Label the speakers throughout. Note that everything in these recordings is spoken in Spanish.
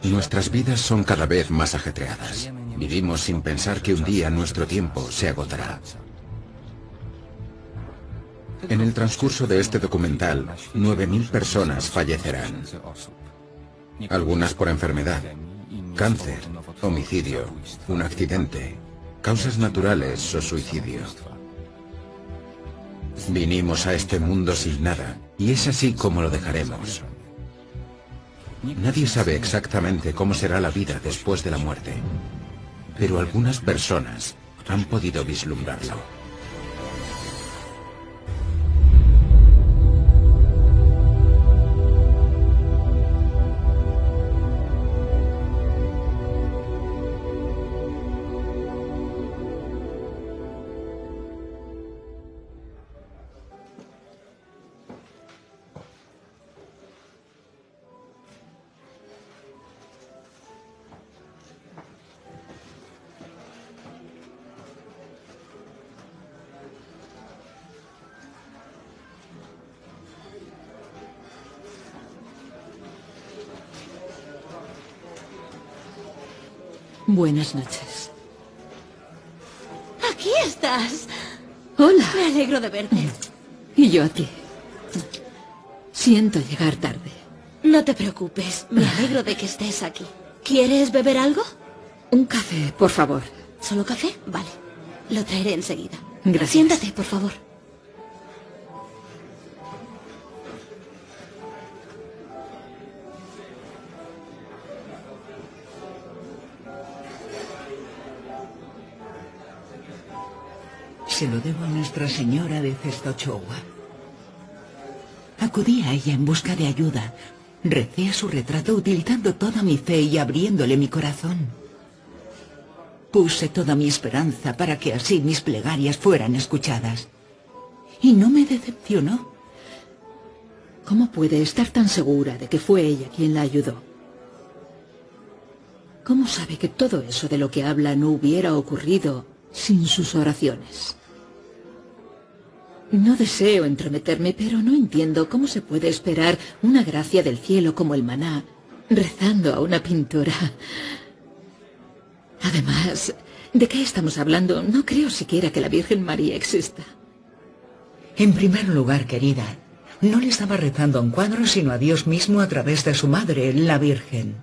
Speaker 1: Nuestras vidas son cada vez más ajetreadas. Vivimos sin pensar que un día nuestro tiempo se agotará. En el transcurso de este documental, 9.000 personas fallecerán. Algunas por enfermedad, cáncer, homicidio, un accidente, causas naturales o suicidio. Vinimos a este mundo sin nada, y es así como lo dejaremos. Nadie sabe exactamente cómo será la vida después de la muerte, pero algunas personas han podido vislumbrarlo.
Speaker 2: Buenas noches.
Speaker 3: ¡Aquí estás!
Speaker 2: Hola.
Speaker 3: Me alegro de verte.
Speaker 2: Y yo a ti. Siento llegar tarde.
Speaker 3: No te preocupes, me alegro de que estés aquí. ¿Quieres beber algo?
Speaker 2: Un café, por favor.
Speaker 3: ¿Solo café? Vale. Lo traeré enseguida.
Speaker 2: Gracias.
Speaker 3: Siéntate, por favor.
Speaker 4: Se lo debo a Nuestra Señora de Cestochowa. Acudí a ella en busca de ayuda. Recé a su retrato utilizando toda mi fe y abriéndole mi corazón. Puse toda mi esperanza para que así mis plegarias fueran escuchadas. Y no me decepcionó.
Speaker 2: ¿Cómo puede estar tan segura de que fue ella quien la ayudó? ¿Cómo sabe que todo eso de lo que habla no hubiera ocurrido sin sus oraciones? No deseo entrometerme, pero no entiendo cómo se puede esperar una gracia del cielo como el maná, rezando a una pintora. Además, ¿de qué estamos hablando? No creo siquiera que la Virgen María exista.
Speaker 4: En primer lugar, querida, no le estaba rezando a un cuadro, sino a Dios mismo a través de su madre, la Virgen.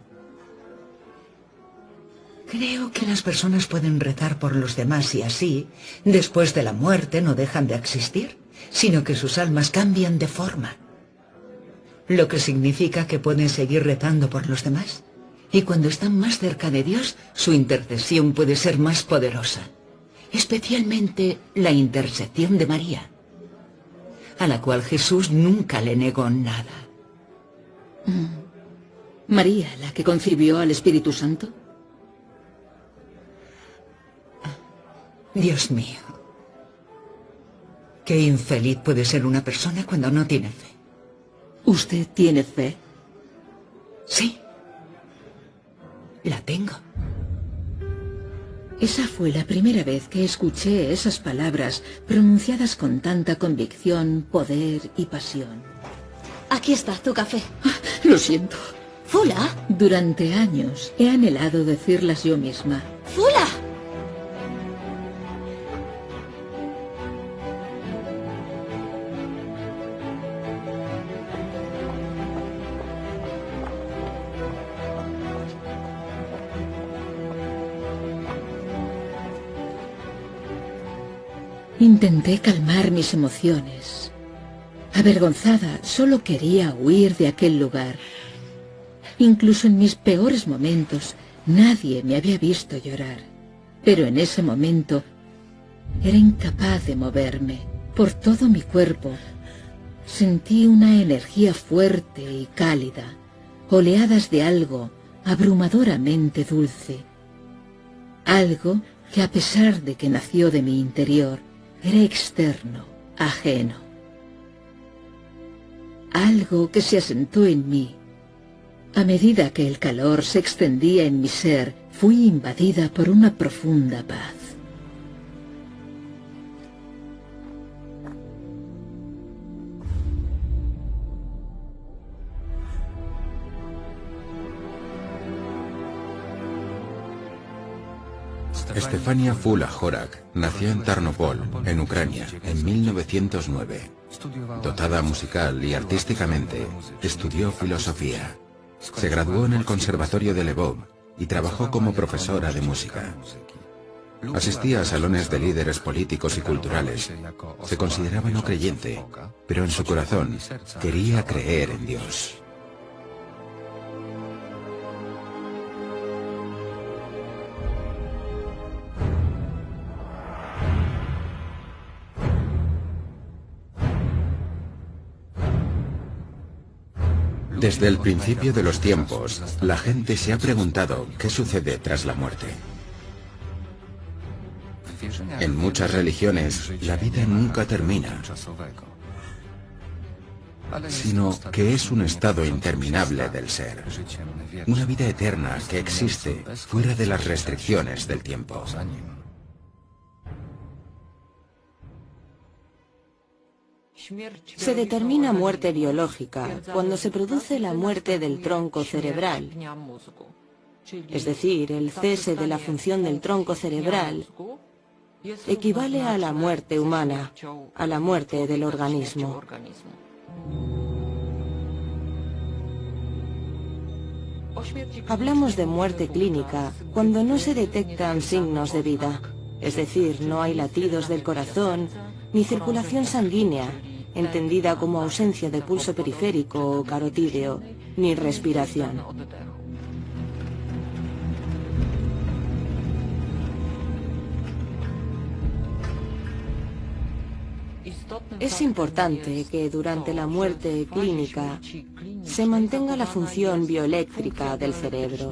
Speaker 4: Creo que las personas pueden rezar por los demás y así, después de la muerte, no dejan de existir, sino que sus almas cambian de forma. Lo que significa que pueden seguir rezando por los demás. Y cuando están más cerca de Dios, su intercesión puede ser más poderosa. Especialmente la intercesión de María, a la cual Jesús nunca le negó nada.
Speaker 2: ¿María, la que concibió al Espíritu Santo?
Speaker 4: Dios mío. Qué infeliz puede ser una persona cuando no tiene fe.
Speaker 2: ¿Usted tiene fe?
Speaker 4: Sí. La tengo.
Speaker 2: Esa fue la primera vez que escuché esas palabras pronunciadas con tanta convicción, poder y pasión.
Speaker 3: Aquí está tu café.
Speaker 2: Lo siento.
Speaker 3: ¿Fula?
Speaker 2: Durante años he anhelado decirlas yo misma.
Speaker 3: ¡Fula!
Speaker 2: Intenté calmar mis emociones. Avergonzada, solo quería huir de aquel lugar. Incluso en mis peores momentos, nadie me había visto llorar. Pero en ese momento, era incapaz de moverme. Por todo mi cuerpo, sentí una energía fuerte y cálida, oleadas de algo abrumadoramente dulce. Algo que, a pesar de que nació de mi interior, era externo, ajeno. Algo que se asentó en mí. A medida que el calor se extendía en mi ser, fui invadida por una profunda paz.
Speaker 1: Estefania Fula-Horak nació en Tarnopol, en Ucrania, en 1909. Dotada musical y artísticamente, estudió filosofía. Se graduó en el Conservatorio de Lvov y trabajó como profesora de música. Asistía a salones de líderes políticos y culturales. Se consideraba no creyente, pero en su corazón quería creer en Dios. Desde el principio de los tiempos, la gente se ha preguntado qué sucede tras la muerte. En muchas religiones, la vida nunca termina, sino que es un estado interminable del ser. Una vida eterna que existe fuera de las restricciones del tiempo.
Speaker 5: Se determina muerte biológica cuando se produce la muerte del tronco cerebral, es decir, el cese de la función del tronco cerebral equivale a la muerte humana, a la muerte del organismo. Hablamos de muerte clínica cuando no se detectan signos de vida, es decir, no hay latidos del corazón ni circulación sanguínea, entendida como ausencia de pulso periférico o carotídeo, ni respiración. Es importante que durante la muerte clínica se mantenga la función bioeléctrica del cerebro.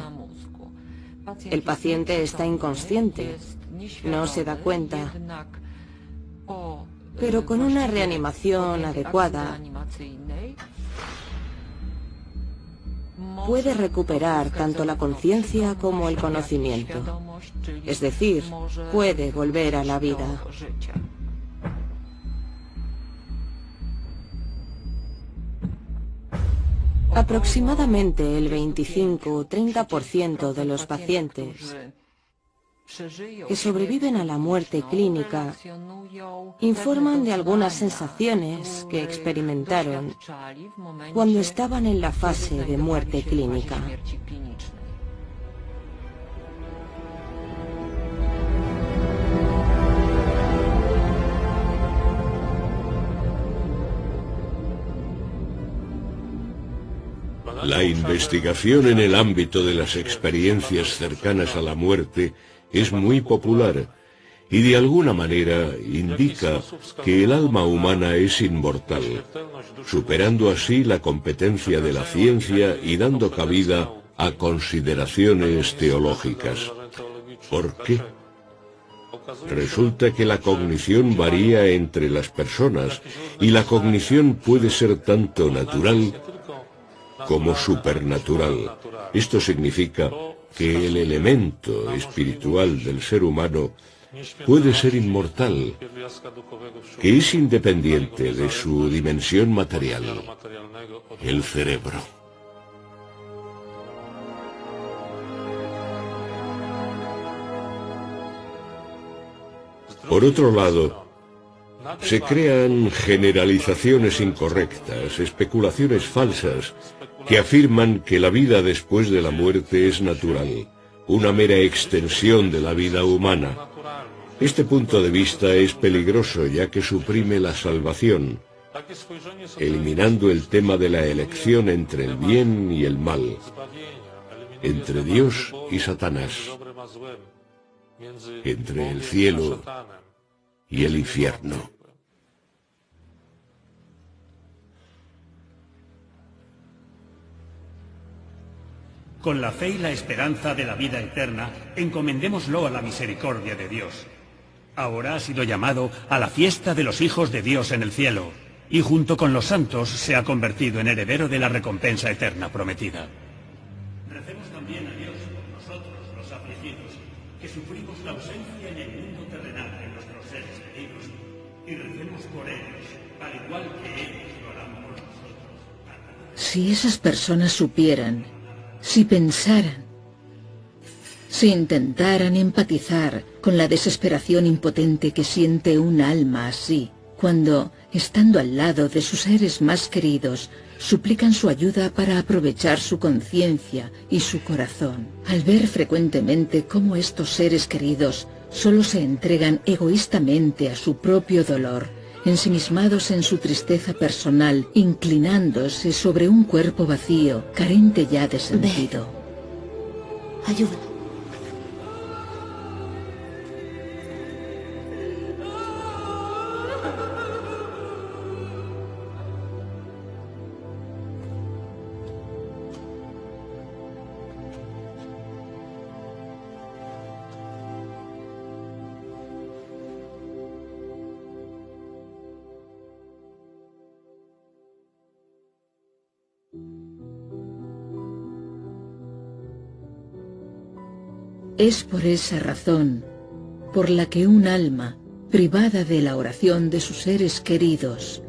Speaker 5: El paciente está inconsciente, no se da cuenta, pero con una reanimación adecuada puede recuperar tanto la conciencia como el conocimiento, es decir, puede volver a la vida. Aproximadamente el 25 o 30% de los pacientes que sobreviven a la muerte clínica informan de algunas sensaciones que experimentaron cuando estaban en la fase de muerte clínica.
Speaker 6: La investigación en el ámbito de las experiencias cercanas a la muerte es muy popular y de alguna manera indica que el alma humana es inmortal, superando así la competencia de la ciencia y dando cabida a consideraciones teológicas. ¿Por qué? Resulta que la cognición varía entre las personas y la cognición puede ser tanto natural como supernatural. Esto significa que el elemento espiritual del ser humano puede ser inmortal, que es independiente de su dimensión material, el cerebro. Por otro lado, se crean generalizaciones incorrectas, especulaciones falsas, que afirman que la vida después de la muerte es natural, una mera extensión de la vida humana. Este punto de vista es peligroso ya que suprime la salvación, eliminando el tema de la elección entre el bien y el mal, entre Dios y Satanás, entre el cielo y el infierno.
Speaker 7: Con la fe y la esperanza de la vida eterna, encomendémoslo a la misericordia de Dios. Ahora ha sido llamado a la fiesta de los hijos de Dios en el cielo, y junto con los santos se ha convertido en heredero de la recompensa eterna prometida. Recemos también a Dios por nosotros, los afligidos, que sufrimos la ausencia en el mundo terrenal de nuestros seres queridos, y recemos por ellos, al igual que ellos lo harán por nosotros.
Speaker 2: Si esas personas supieran, si pensaran, Si intentaran empatizar con la desesperación impotente que siente un alma así, cuando, estando al lado de sus seres más queridos, suplican su ayuda para aprovechar su conciencia y su corazón, al ver frecuentemente cómo estos seres queridos solo se entregan egoístamente a su propio dolor, ensimismados en su tristeza personal, inclinándose sobre un cuerpo vacío, carente ya de sentido.
Speaker 3: Ayúdalo.
Speaker 2: Es por esa razón por la que un alma, privada de la oración de sus seres queridos,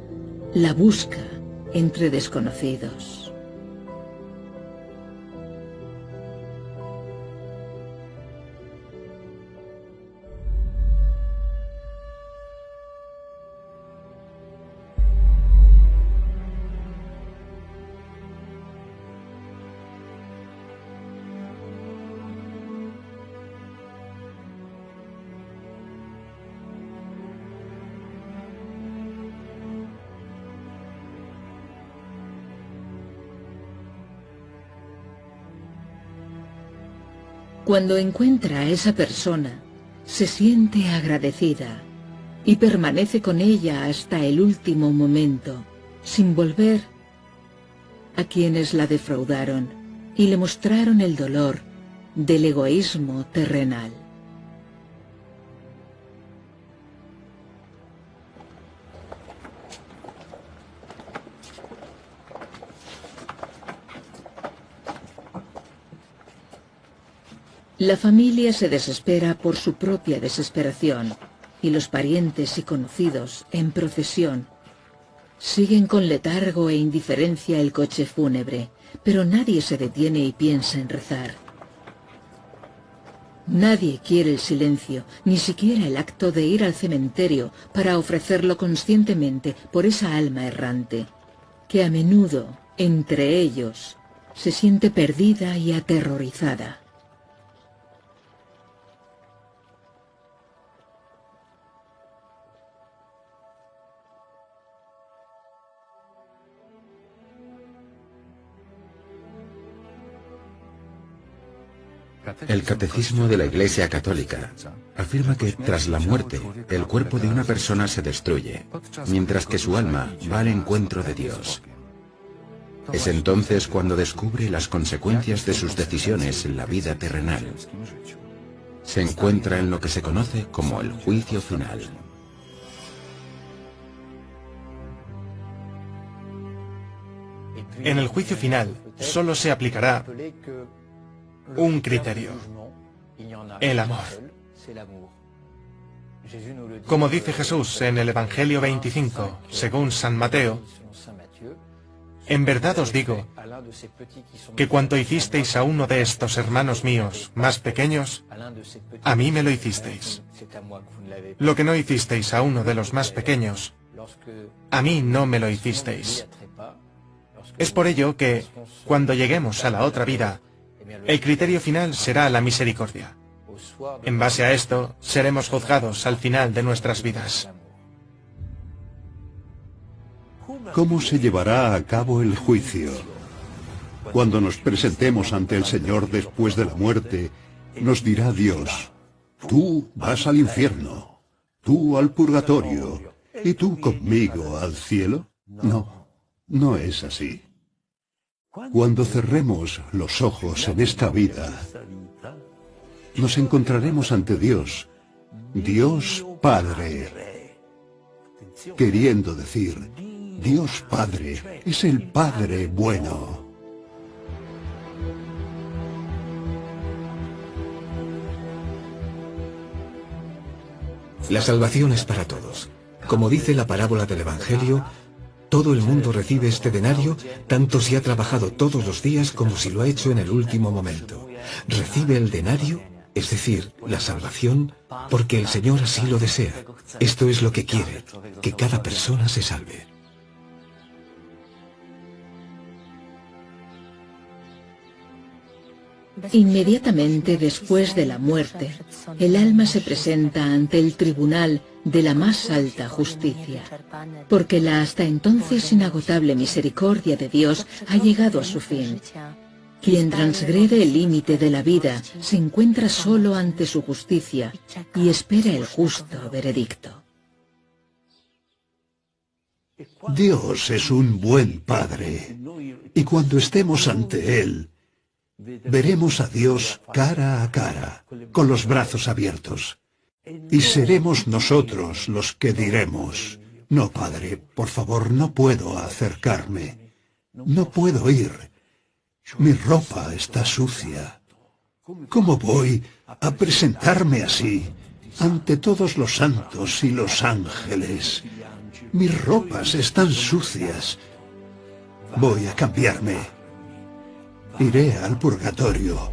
Speaker 2: la busca entre desconocidos. Cuando encuentra a esa persona, se siente agradecida y permanece con ella hasta el último momento, sin volver a quienes la defraudaron y le mostraron el dolor del egoísmo terrenal. La familia se desespera por su propia desesperación y los parientes y conocidos, en procesión, siguen con letargo e indiferencia el coche fúnebre, pero nadie se detiene y piensa en rezar. Nadie quiere el silencio, ni siquiera el acto de ir al cementerio para ofrecerlo conscientemente por esa alma errante, que a menudo, entre ellos, se siente perdida y aterrorizada.
Speaker 1: El Catecismo de la Iglesia Católica afirma que tras la muerte, el cuerpo de una persona se destruye, mientras que su alma va al encuentro de Dios. Es entonces cuando descubre las consecuencias de sus decisiones en la vida terrenal. Se encuentra en lo que se conoce como el juicio final.
Speaker 8: En el juicio final solo se aplicará un criterio: el amor. Como dice Jesús en el Evangelio 25, según San Mateo, en verdad os digo que cuanto hicisteis a uno de estos hermanos míos más pequeños, a mí me lo hicisteis. Lo que no hicisteis a uno de los más pequeños, a mí no me lo hicisteis. Es por ello que, cuando lleguemos a la otra vida, el criterio final será la misericordia. En base a esto, seremos juzgados al final de nuestras vidas.
Speaker 9: ¿Cómo se llevará a cabo el juicio? Cuando nos presentemos ante el Señor después de la muerte, nos dirá Dios: tú vas al infierno, tú al purgatorio, y tú conmigo al cielo. No, no es así. Cuando cerremos los ojos en esta vida, nos encontraremos ante Dios, Dios Padre, queriendo decir, Dios Padre es el Padre bueno.
Speaker 10: La salvación es para todos. Como dice la parábola del Evangelio, todo el mundo recibe este denario, tanto si ha trabajado todos los días como si lo ha hecho en el último momento. Recibe el denario, es decir, la salvación, porque el Señor así lo desea. Esto es lo que quiere, que cada persona se salve.
Speaker 2: Inmediatamente después de la muerte, el alma se presenta ante el tribunal de la más alta justicia, porque la hasta entonces inagotable misericordia de Dios ha llegado a su fin. Quien transgrede el límite de la vida se encuentra solo ante su justicia y espera el justo veredicto.
Speaker 9: Dios es un buen Padre, y cuando estemos ante Él, veremos a Dios cara a cara, con los brazos abiertos. Y seremos nosotros los que diremos: no, Padre, por favor, no puedo acercarme. No puedo ir. Mi ropa está sucia. ¿Cómo voy a presentarme así ante todos los santos y los ángeles? Mis ropas están sucias. Voy a cambiarme. Iré al purgatorio,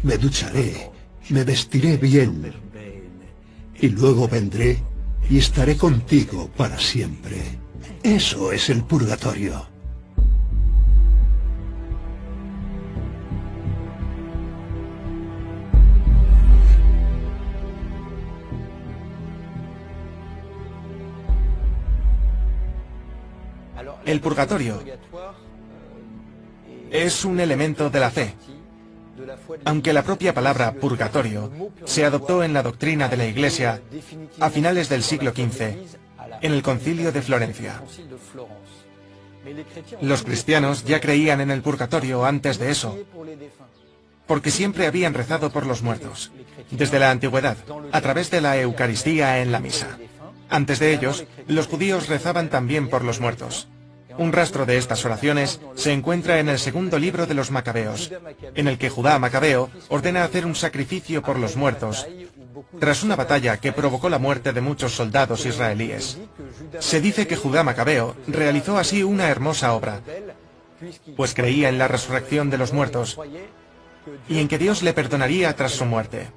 Speaker 9: me ducharé, me vestiré bien, y luego vendré y estaré contigo para siempre. Eso es el purgatorio.
Speaker 8: El purgatorio es un elemento de la fe, aunque la propia palabra purgatorio se adoptó en la doctrina de la Iglesia a finales del siglo XV, en el Concilio de Florencia. Los cristianos ya creían en el purgatorio antes de eso, porque siempre habían rezado por los muertos, desde la antigüedad, a través de la Eucaristía en la misa. Antes de ellos, los judíos rezaban también por los muertos. Un rastro de estas oraciones se encuentra en el segundo libro de los Macabeos, en el que Judá Macabeo ordena hacer un sacrificio por los muertos, tras una batalla que provocó la muerte de muchos soldados israelíes. Se dice que Judá Macabeo realizó así una hermosa obra, pues creía en la resurrección de los muertos y en que Dios le perdonaría tras su muerte.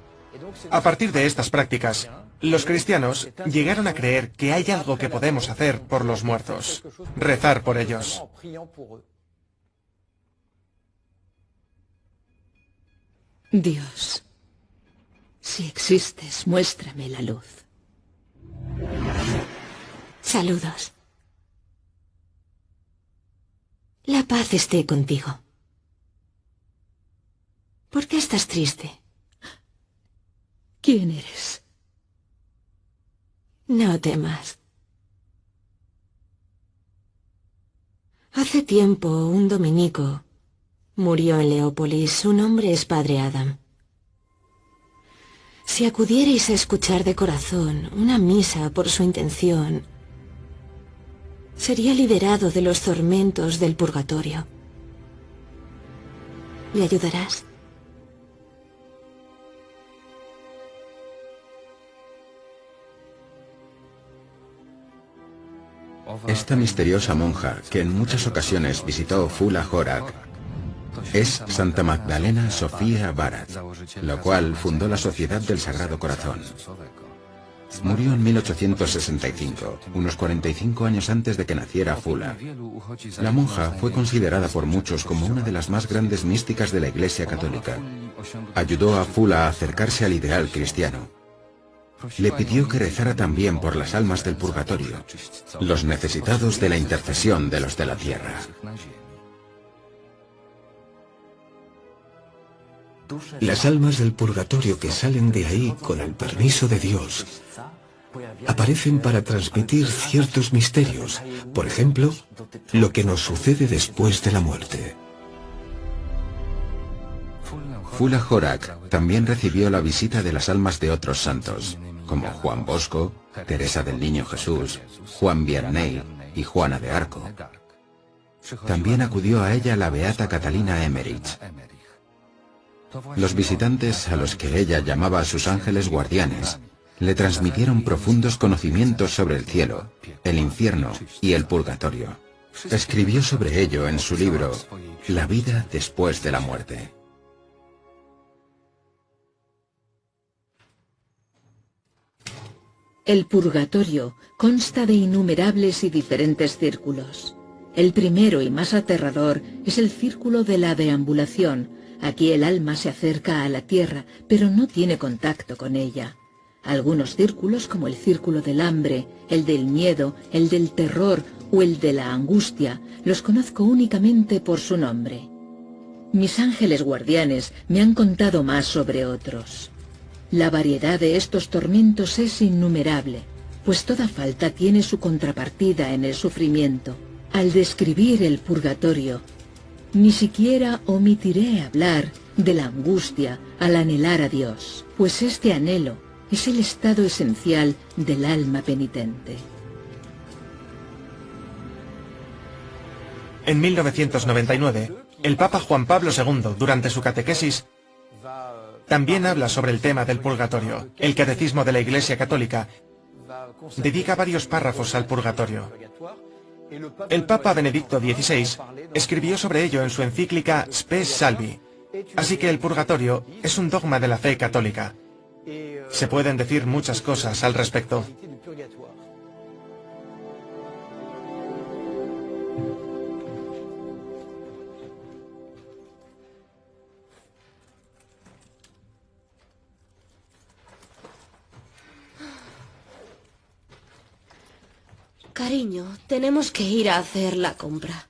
Speaker 8: A partir de estas prácticas, los cristianos llegaron a creer que hay algo que podemos hacer por los muertos: rezar por ellos.
Speaker 2: Dios, si existes, muéstrame la luz.
Speaker 3: Saludos. La paz esté contigo. ¿Por qué estás triste?
Speaker 2: ¿Quién eres?
Speaker 3: No temas. Hace tiempo, un dominico murió en Leópolis. Su nombre es Padre Adam. Si acudierais a escuchar de corazón una misa por su intención, sería liberado de los tormentos del purgatorio. ¿Le ayudarás?
Speaker 1: Esta misteriosa monja, que en muchas ocasiones visitó Fula Horak, es Santa Magdalena Sofía Barat, la cual fundó la Sociedad del Sagrado Corazón. Murió en 1865, unos 45 años antes de que naciera Fula. La monja fue considerada por muchos como una de las más grandes místicas de la Iglesia Católica. Ayudó a Fula a acercarse al ideal cristiano. Le pidió que rezara también por las almas del purgatorio, los necesitados de la intercesión de los de la tierra.
Speaker 10: Las almas del purgatorio que salen de ahí con el permiso de Dios aparecen para transmitir ciertos misterios, por ejemplo, lo que nos sucede después de la muerte.
Speaker 1: Fula Horak también recibió la visita de las almas de otros santos, como Juan Bosco, Teresa del Niño Jesús, Juan Vianney y Juana de Arco. También acudió a ella la beata Catalina Emmerich. Los visitantes, a los que ella llamaba sus ángeles guardianes, le transmitieron profundos conocimientos sobre el cielo, el infierno y el purgatorio. Escribió sobre ello en su libro La vida después de la muerte.
Speaker 2: El purgatorio consta de innumerables y diferentes círculos. El primero y más aterrador es el círculo de la deambulación. Aquí el alma se acerca a la tierra, pero no tiene contacto con ella. Algunos círculos, como el círculo del hambre, el del miedo, el del terror o el de la angustia, los conozco únicamente por su nombre. Mis ángeles guardianes me han contado más sobre otros. La variedad de estos tormentos es innumerable, pues toda falta tiene su contrapartida en el sufrimiento. Al describir el purgatorio, ni siquiera omitiré hablar de la angustia al anhelar a Dios, pues este anhelo es el estado esencial del alma penitente.
Speaker 8: En 1999, el Papa Juan Pablo II, durante su catequesis, también habla sobre el tema del purgatorio. El Catecismo de la Iglesia Católica dedica varios párrafos al purgatorio. El Papa Benedicto XVI escribió sobre ello en su encíclica Spes Salvi. Así que el purgatorio es un dogma de la fe católica. Se pueden decir muchas cosas al respecto.
Speaker 5: Cariño, tenemos que ir a hacer la compra.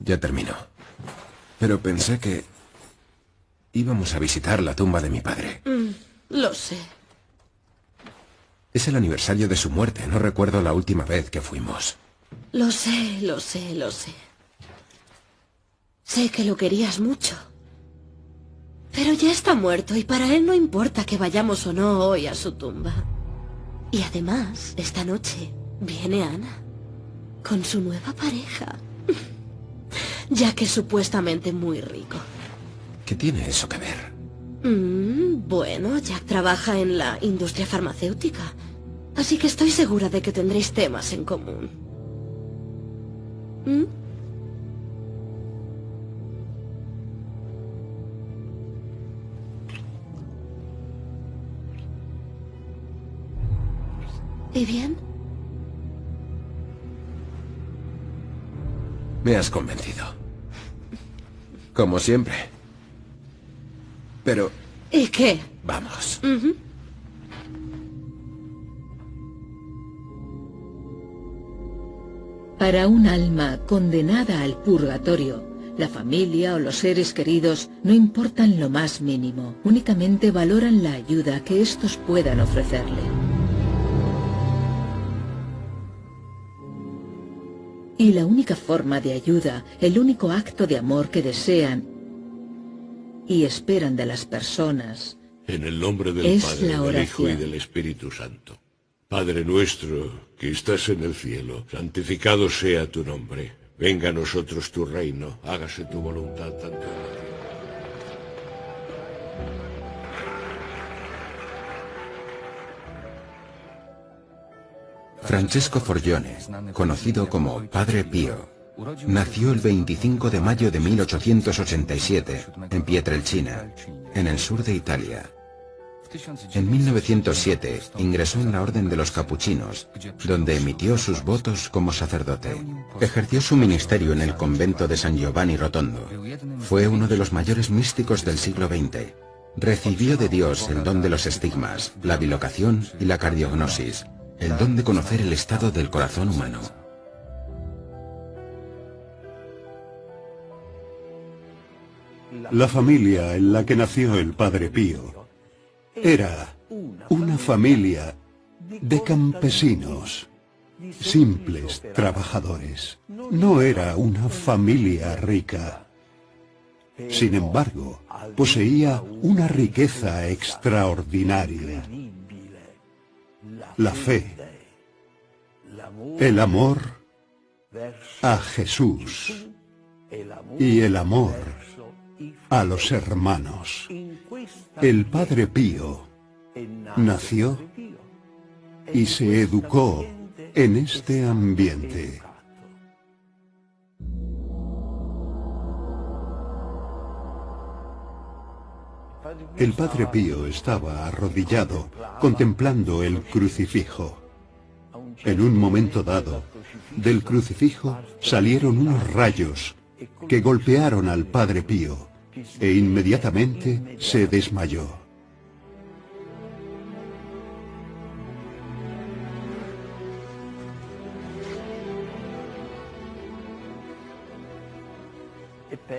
Speaker 1: Ya terminó. Pero pensé que íbamos a visitar la tumba de mi padre.
Speaker 5: Lo sé.
Speaker 1: Es el aniversario de su muerte. No recuerdo la última vez que fuimos.
Speaker 5: Lo sé, lo sé, lo sé. Sé que lo querías mucho. Pero ya está muerto y para él no importa que vayamos o no hoy a su tumba. Y además, esta noche viene Ana con su nueva pareja. Ya que es supuestamente muy rico.
Speaker 1: ¿Qué tiene eso que ver?
Speaker 5: Bueno, Jack trabaja en la industria farmacéutica. Así que estoy segura de que tendréis temas en común. ¿Y bien?
Speaker 1: Me has convencido. Como siempre. Pero...
Speaker 5: ¿Y qué?
Speaker 1: Vamos.
Speaker 2: Para un alma condenada al purgatorio, la familia o los seres queridos no importan lo más mínimo, únicamente valoran la ayuda que estos puedan ofrecerle. Y la única forma de ayuda, el único acto de amor que desean y esperan de las personas,
Speaker 6: en el nombre del
Speaker 2: es
Speaker 6: Padre,
Speaker 2: la
Speaker 6: del Hijo y
Speaker 2: oración.
Speaker 6: del Espíritu Santo. Padre nuestro, que estás en el cielo, santificado sea tu nombre. Venga a nosotros tu reino, hágase tu voluntad tanto en la tierra.
Speaker 1: Francesco Forgione, conocido como Padre Pío, nació el 25 de mayo de 1887 en Pietrelcina, en el sur de Italia. En 1907 ingresó en la Orden de los Capuchinos, donde emitió sus votos como sacerdote. Ejerció su ministerio en el convento de San Giovanni Rotondo. Fue uno de los mayores místicos del siglo XX. Recibió de Dios el don de los estigmas, la bilocación y la cardiognosis, el don de conocer el estado del corazón humano.
Speaker 9: La familia en la que nació el Padre Pío era una familia de campesinos, simples trabajadores. No era una familia rica. Sin embargo, poseía una riqueza extraordinaria. La fe, el amor a Jesús y el amor a los hermanos. El Padre Pío nació y se educó en este ambiente. El Padre Pío estaba arrodillado, contemplando el crucifijo. En un momento dado, del crucifijo salieron unos rayos que golpearon al Padre Pío, e inmediatamente se desmayó.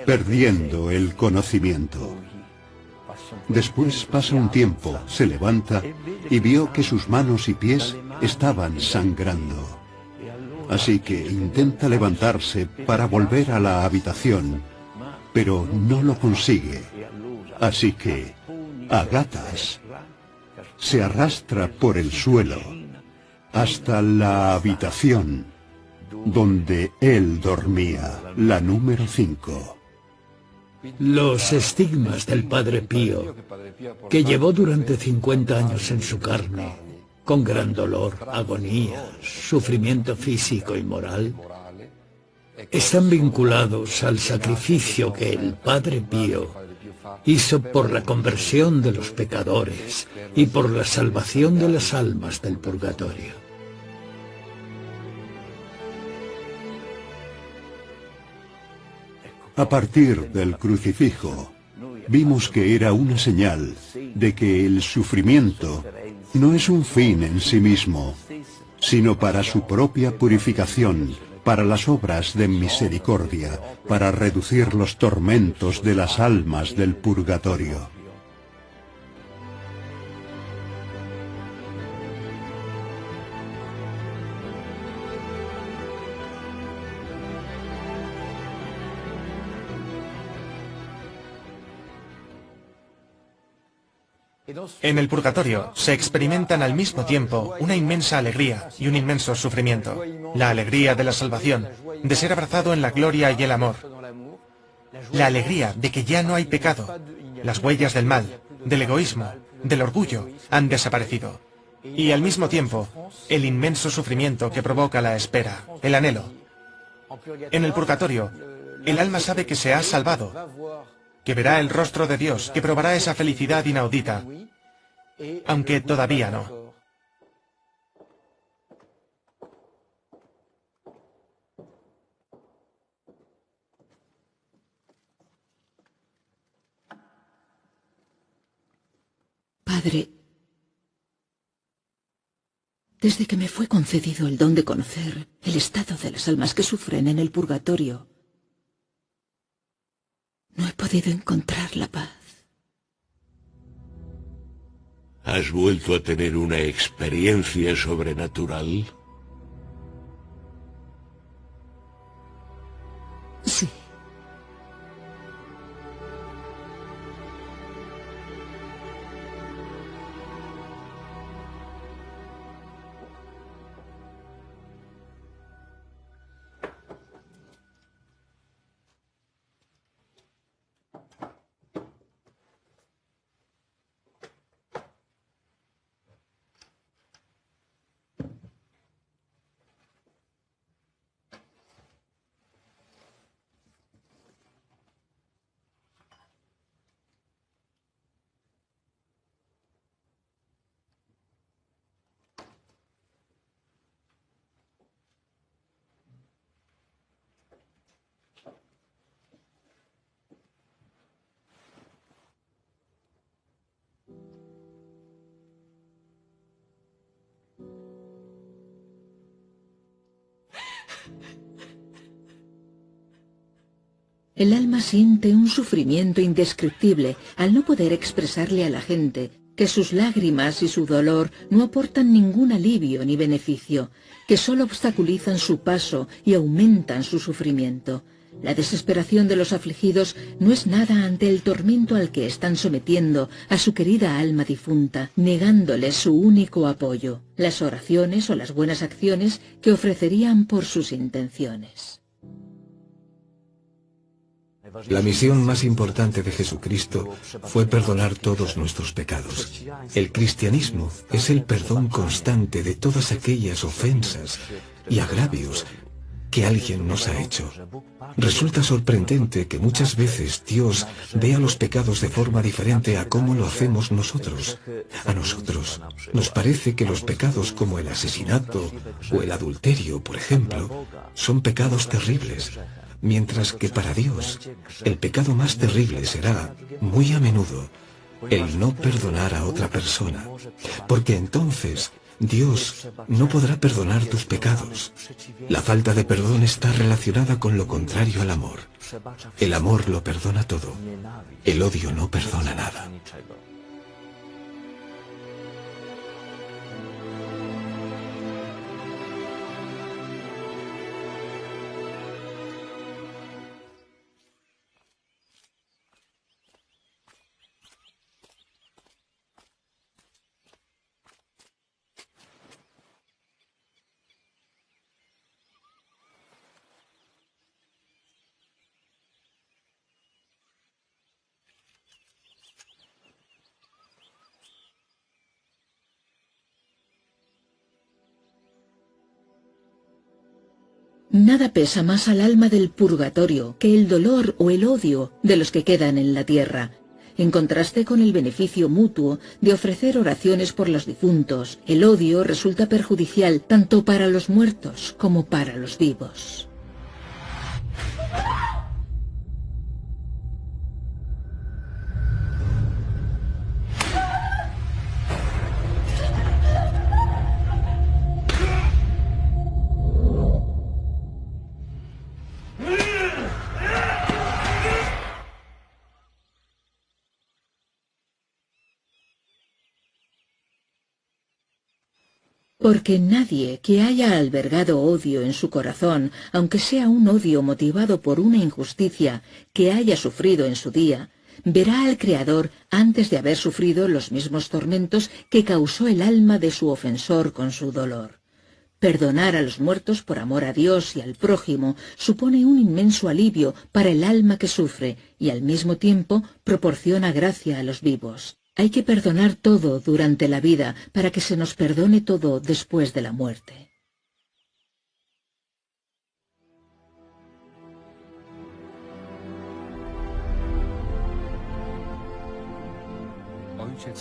Speaker 9: Perdiendo el conocimiento. Después pasa un tiempo, se levanta y vio que sus manos y pies estaban sangrando. Así que intenta levantarse para volver a la habitación, pero no lo consigue. Así que, a gatas, se arrastra por el suelo hasta la habitación donde él dormía, la número 5.
Speaker 11: Los estigmas del Padre Pío, que llevó durante 50 años en su carne, con gran dolor, agonía, sufrimiento físico y moral, están vinculados al sacrificio que el Padre Pío hizo por la conversión de los pecadores y por la salvación de las almas del purgatorio.
Speaker 9: A partir del crucifijo, vimos que era una señal de que el sufrimiento no es un fin en sí mismo, sino para su propia purificación, para las obras de misericordia, para reducir los tormentos de las almas del purgatorio.
Speaker 8: En el purgatorio se experimentan al mismo tiempo una inmensa alegría y un inmenso sufrimiento. La alegría de la salvación, de ser abrazado en la gloria y el amor. La alegría de que ya no hay pecado. Las huellas del mal, del egoísmo, del orgullo han desaparecido. Y al mismo tiempo, el inmenso sufrimiento que provoca la espera, el anhelo. En el purgatorio, el alma sabe que se ha salvado, que verá el rostro de Dios, que probará esa felicidad inaudita, aunque todavía no.
Speaker 2: Padre, desde que me fue concedido el don de conocer el estado de las almas que sufren en el purgatorio, no he podido encontrar la paz.
Speaker 6: ¿Has vuelto a tener una experiencia sobrenatural?
Speaker 2: Sí. El alma siente un sufrimiento indescriptible al no poder expresarle a la gente que sus lágrimas y su dolor no aportan ningún alivio ni beneficio, que solo obstaculizan su paso y aumentan su sufrimiento. La desesperación de los afligidos no es nada ante el tormento al que están sometiendo a su querida alma difunta, negándoles su único apoyo, las oraciones o las buenas acciones que ofrecerían por sus intenciones.
Speaker 10: La misión más importante de Jesucristo fue perdonar todos nuestros pecados. El cristianismo es el perdón constante de todas aquellas ofensas y agravios que alguien nos ha hecho. Resulta sorprendente que muchas veces Dios vea los pecados de forma diferente a cómo lo hacemos nosotros. A nosotros nos parece que los pecados como el asesinato o el adulterio, por ejemplo, son pecados terribles, mientras que para Dios el pecado más terrible será, muy a menudo, el no perdonar a otra persona, porque entonces Dios no podrá perdonar tus pecados. La falta de perdón está relacionada con lo contrario al amor. El amor lo perdona todo. El odio no perdona nada.
Speaker 2: Nada pesa más al alma del purgatorio que el dolor o el odio de los que quedan en la tierra, en contraste con el beneficio mutuo de ofrecer oraciones por los difuntos. El odio resulta perjudicial tanto para los muertos como para los vivos. Porque nadie que haya albergado odio en su corazón, aunque sea un odio motivado por una injusticia que haya sufrido en su día, verá al Creador antes de haber sufrido los mismos tormentos que causó el alma de su ofensor con su dolor. Perdonar a los muertos por amor a Dios y al prójimo supone un inmenso alivio para el alma que sufre y al mismo tiempo proporciona gracia a los vivos. Hay que perdonar todo durante la vida para que se nos perdone todo después de la muerte.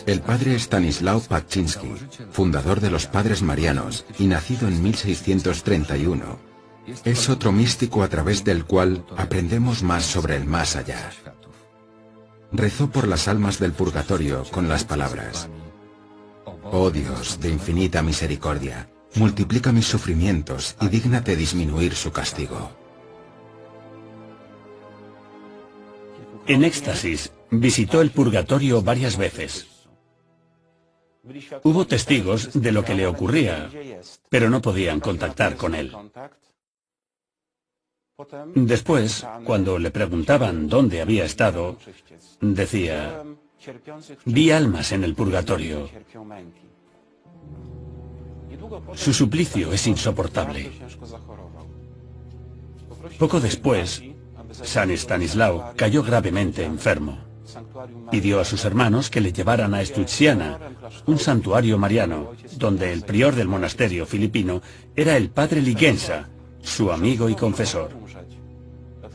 Speaker 1: El padre Stanislao Paczynski, fundador de los Padres Marianos y nacido en 1631, es otro místico a través del cual aprendemos más sobre el más allá. Rezó por las almas del purgatorio con las palabras: «Oh Dios de infinita misericordia, multiplica mis sufrimientos y dígnate disminuir su castigo».
Speaker 7: En éxtasis, visitó el purgatorio varias veces. Hubo testigos de lo que le ocurría, pero no podían contactar con él. Después, cuando le preguntaban dónde había estado, decía: «Vi almas en el purgatorio. Su suplicio es insoportable». Poco después, San Estanislao cayó gravemente enfermo. Pidió a sus hermanos que le llevaran a Stutziana, un santuario mariano, donde el prior del monasterio filipino era el padre Ligenza, su amigo y confesor.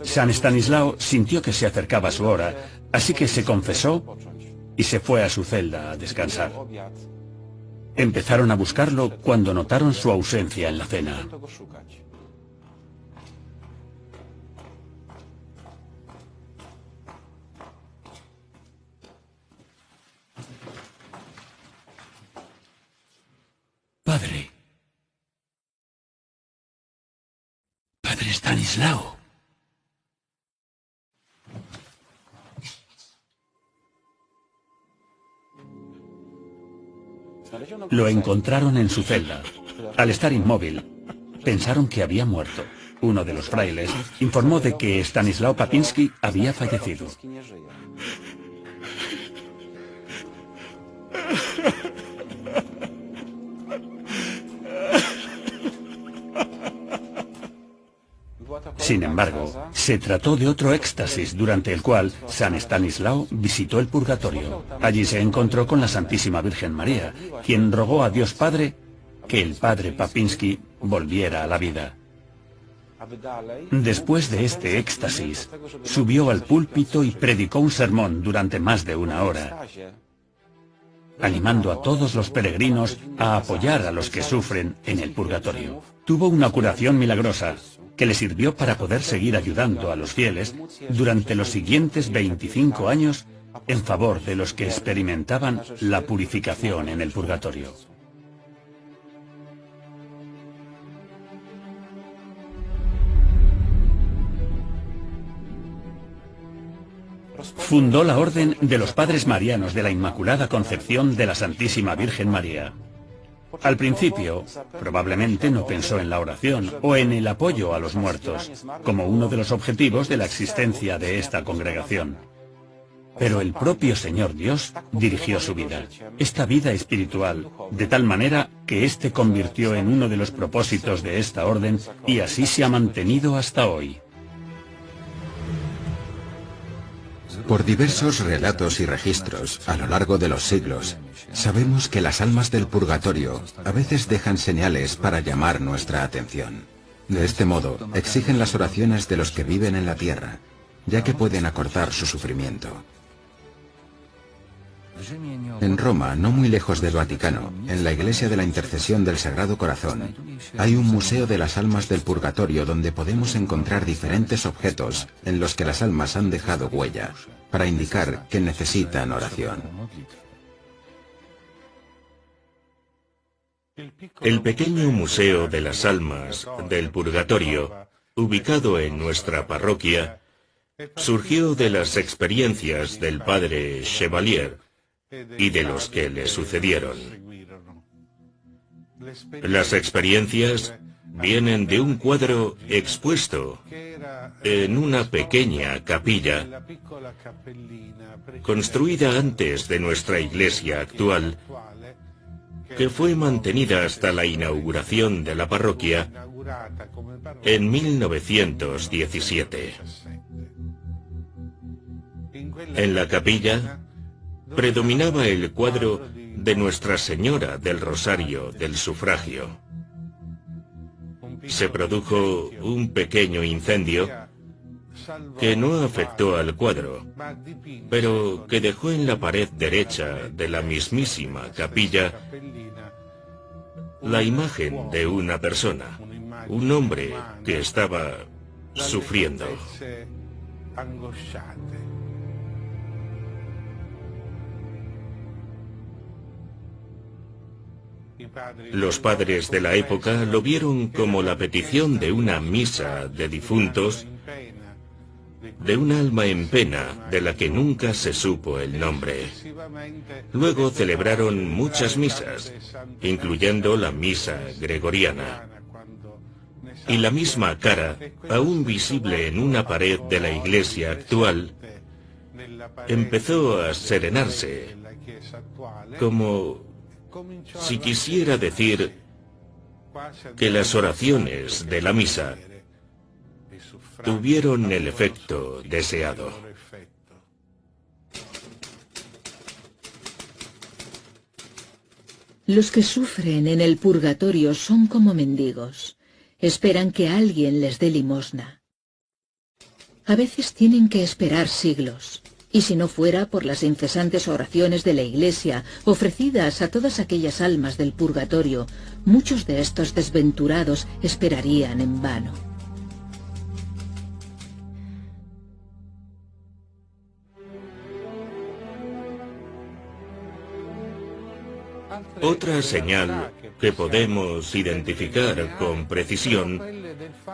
Speaker 7: San Estanislao sintió que se acercaba su hora, así que se confesó y se fue a su celda a descansar. Empezaron a buscarlo cuando notaron su ausencia en la cena. Padre. Padre Stanislao. Lo encontraron en su celda. Al estar inmóvil, pensaron que había muerto. Uno de los frailes informó de que Stanislao Paczynski había fallecido. Sin embargo, se trató de otro éxtasis durante el cual San Estanislao visitó el purgatorio. Allí se encontró con la Santísima Virgen María, quien rogó a Dios Padre que el padre Paczynski volviera a la vida. Después de este éxtasis, subió al púlpito y predicó un sermón durante más de 1 hora, animando a todos los peregrinos a apoyar a los que sufren en el purgatorio. Tuvo una curación milagrosa que le sirvió para poder seguir ayudando a los fieles durante los siguientes 25 años en favor de los que experimentaban la purificación en el purgatorio. Fundó la Orden de los Padres Marianos de la Inmaculada Concepción de la Santísima Virgen María. Al principio, probablemente no pensó en la oración o en el apoyo a los muertos, como uno de los objetivos de la existencia de esta congregación. Pero el propio Señor Dios dirigió su vida, esta vida espiritual, de tal manera que éste convirtió en uno de los propósitos de esta orden y así se ha mantenido hasta hoy.
Speaker 1: Por diversos relatos y registros a lo largo de los siglos, sabemos que las almas del purgatorio a veces dejan señales para llamar nuestra atención. De este modo, exigen las oraciones de los que viven en la tierra, ya que pueden acortar su sufrimiento. En Roma, no muy lejos del Vaticano, en la Iglesia de la Intercesión del Sagrado Corazón, hay un museo de las almas del purgatorio donde podemos encontrar diferentes objetos en los que las almas han dejado huella, para indicar que necesitan oración.
Speaker 6: El pequeño Museo de las Almas del Purgatorio, ubicado en nuestra parroquia, surgió de las experiencias del padre Chevalier y de los que le sucedieron. Las experiencias vienen de un cuadro expuesto en una pequeña capilla construida antes de nuestra iglesia actual, que fue mantenida hasta la inauguración de la parroquia en 1917. En la capilla predominaba el cuadro de Nuestra Señora del Rosario del Sufragio. Se produjo un pequeño incendio que no afectó al cuadro, pero que dejó en la pared derecha de la mismísima capilla la imagen de una persona, un hombre que estaba sufriendo. Los padres de la época lo vieron como la petición de una misa de difuntos, de un alma en pena de la que nunca se supo el nombre. Luego celebraron muchas misas, incluyendo la misa gregoriana. Y la misma cara, aún visible en una pared de la iglesia actual, empezó a serenarse, como si quisiera decir que las oraciones de la misa tuvieron el efecto deseado.
Speaker 2: Los que sufren en el purgatorio son como mendigos. Esperan que alguien les dé limosna. A veces tienen que esperar siglos. Y si no fuera por las incesantes oraciones de la Iglesia ofrecidas a todas aquellas almas del purgatorio, muchos de estos desventurados esperarían en vano.
Speaker 6: Otra señal que podemos identificar con precisión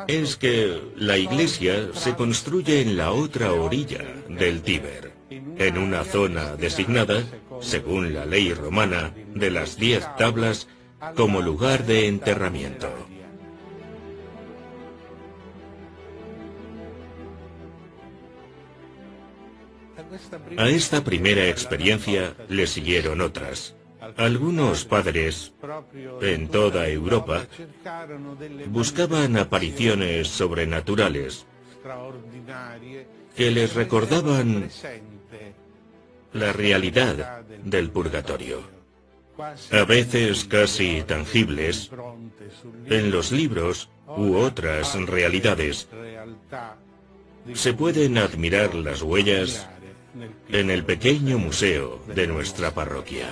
Speaker 6: es que la iglesia se construye en la otra orilla del Tíber, en una zona designada, según la ley romana, de las 10 tablas, como lugar de enterramiento. A esta primera experiencia le siguieron otras. Algunos padres, en toda Europa, buscaban apariciones sobrenaturales que les recordaban la realidad del purgatorio. A veces casi tangibles, en los libros
Speaker 12: u otras realidades. Se pueden admirar las huellas en el pequeño museo de nuestra parroquia.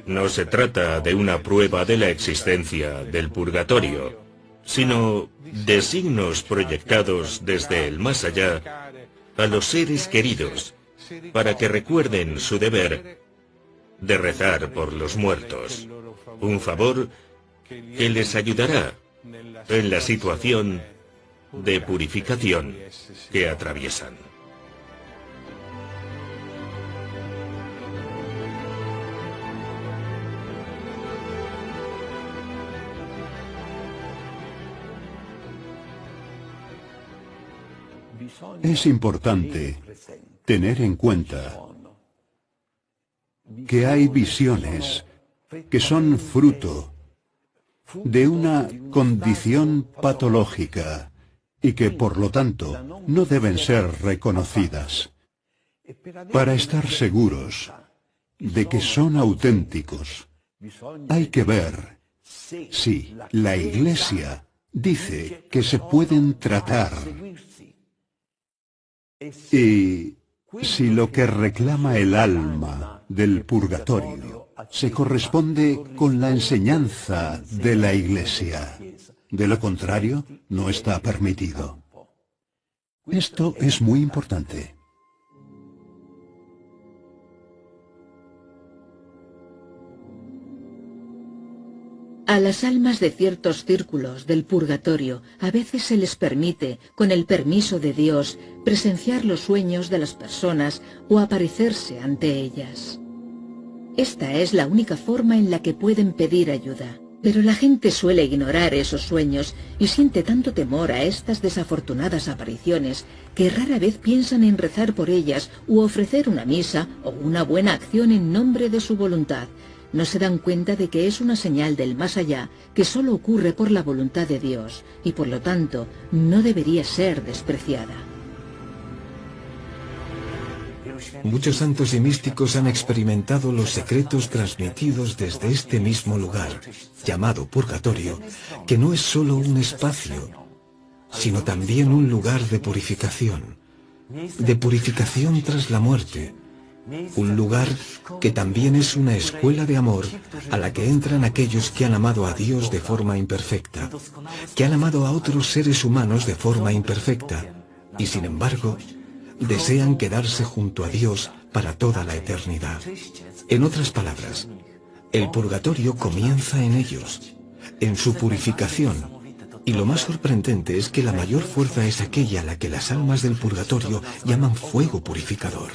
Speaker 12: No se trata de una prueba de la existencia del purgatorio, sino de signos proyectados desde el más allá a los seres queridos, para que recuerden su deber de rezar por los muertos, un favor que les ayudará en la situación de purificación que atraviesan.
Speaker 9: Es importante tener en cuenta que hay visiones que son fruto de una condición patológica y que, por lo tanto, no deben ser reconocidas. Para estar seguros de que son auténticos, hay que ver si la Iglesia dice que se pueden tratar y si lo que reclama el alma del purgatorio se corresponde con la enseñanza de la Iglesia. De lo contrario, no está permitido. Esto es muy importante.
Speaker 2: A las almas de ciertos círculos del purgatorio a veces se les permite, con el permiso de Dios, presenciar los sueños de las personas o aparecerse ante ellas. Esta es la única forma en la que pueden pedir ayuda. Pero la gente suele ignorar esos sueños y siente tanto temor a estas desafortunadas apariciones que rara vez piensan en rezar por ellas u ofrecer una misa o una buena acción en nombre de su voluntad. No se dan cuenta de que es una señal del más allá que solo ocurre por la voluntad de Dios y por lo tanto no debería ser despreciada.
Speaker 10: Muchos santos y místicos han experimentado los secretos transmitidos desde este mismo lugar, llamado purgatorio, que no es solo un espacio, sino también un lugar de purificación tras la muerte. Un lugar que también es una escuela de amor a la que entran aquellos que han amado a Dios de forma imperfecta, que han amado a otros seres humanos de forma imperfecta, y sin embargo, desean quedarse junto a Dios para toda la eternidad. En otras palabras, el purgatorio comienza en ellos, en su purificación, y lo más sorprendente es que la mayor fuerza es aquella a la que las almas del purgatorio llaman fuego purificador.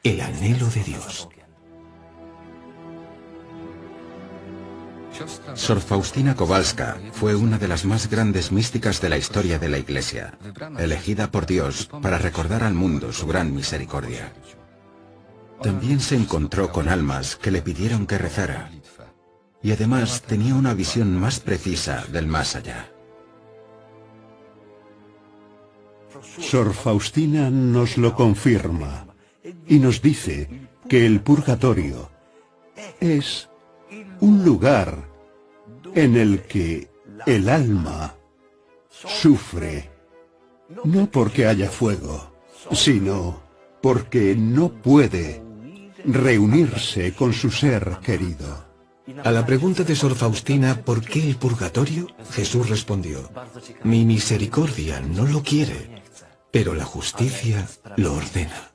Speaker 10: El anhelo de Dios.
Speaker 1: Sor Faustina Kowalska fue una de las más grandes místicas de la historia de la Iglesia, elegida por Dios para recordar al mundo su gran misericordia. También se encontró con almas que le pidieron que rezara, y además tenía una visión más precisa del más allá.
Speaker 9: Sor Faustina nos lo confirma y nos dice que el purgatorio es un lugar en el que el alma sufre, no porque haya fuego, sino porque no puede reunirse con su ser querido.
Speaker 10: A la pregunta de Sor Faustina, ¿por qué el purgatorio?, Jesús respondió: mi misericordia no lo quiere, pero la justicia lo ordena.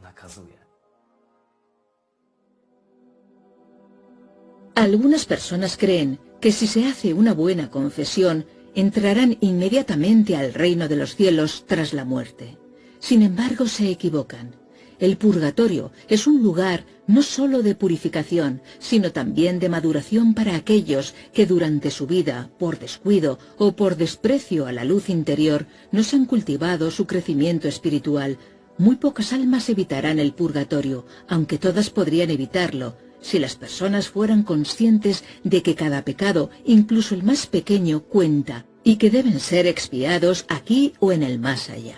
Speaker 2: Algunas personas creen que si se hace una buena confesión, entrarán inmediatamente al reino de los cielos tras la muerte. Sin embargo, se equivocan. El purgatorio es un lugar no solo de purificación, sino también de maduración para aquellos que durante su vida, por descuido o por desprecio a la luz interior, no se han cultivado su crecimiento espiritual. Muy pocas almas evitarán el purgatorio, aunque todas podrían evitarlo, si las personas fueran conscientes de que cada pecado, incluso el más pequeño, cuenta, y que deben ser expiados aquí o en el más allá.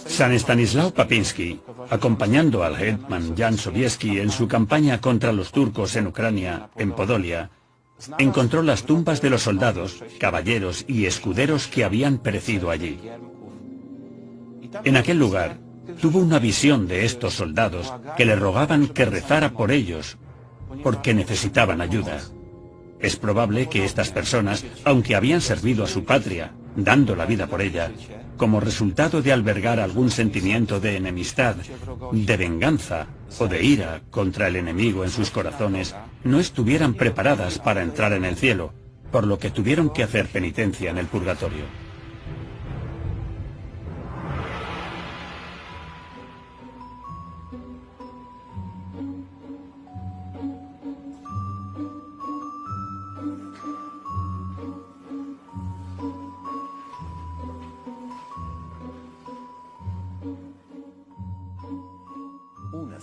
Speaker 7: San Stanislao Papinski, acompañando al hetman Jan Sobieski en su campaña contra los turcos en Ucrania, en Podolia, encontró las tumbas de los soldados, caballeros y escuderos que habían perecido allí. En aquel lugar, tuvo una visión de estos soldados que le rogaban que rezara por ellos, porque necesitaban ayuda. Es probable que estas personas, aunque habían servido a su patria, dando la vida por ella, como resultado de albergar algún sentimiento de enemistad, de venganza o de ira contra el enemigo en sus corazones, no estuvieran preparadas para entrar en el cielo, por lo que tuvieron que hacer penitencia en el purgatorio.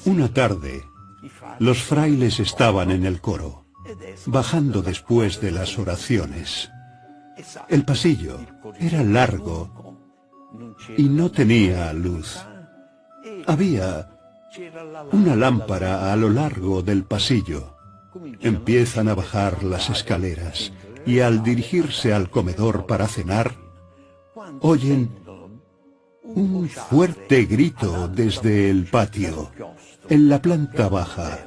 Speaker 9: Una tarde, los frailes estaban en el coro, bajando después de las oraciones. El pasillo era largo y no tenía luz. Había una lámpara a lo largo del pasillo. Empiezan a bajar las escaleras y al dirigirse al comedor para cenar, oyen un fuerte grito desde el patio, en la planta baja.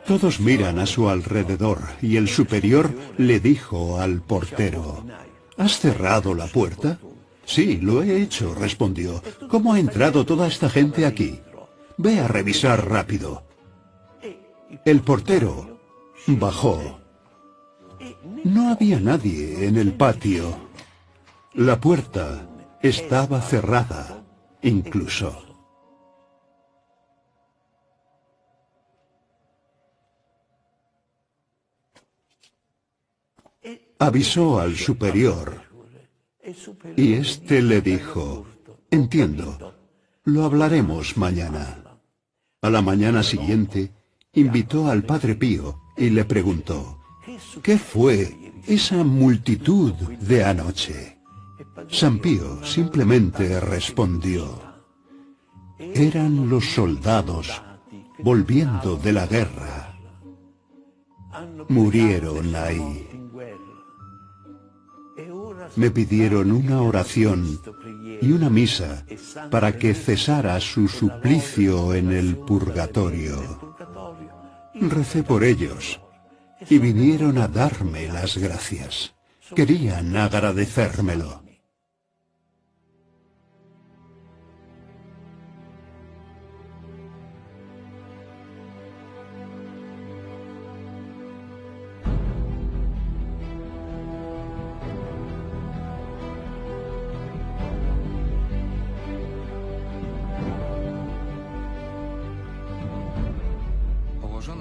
Speaker 9: Todos miran a su alrededor y el superior le dijo al portero: ¿Has cerrado la puerta? Sí, lo he hecho, respondió. ¿Cómo ha entrado toda esta gente aquí? Ve a revisar rápido. El portero bajó. No había nadie en el patio. La puerta estaba cerrada, incluso. Avisó al superior y éste le dijo: entiendo, lo hablaremos mañana. A la mañana siguiente, invitó al Padre Pío y le preguntó: ¿qué fue esa multitud de anoche? San Pío simplemente respondió: eran los soldados volviendo de la guerra. Murieron ahí. Me pidieron una oración y una misa para que cesara su suplicio en el purgatorio. Recé por ellos y vinieron a darme las gracias. Querían agradecérmelo.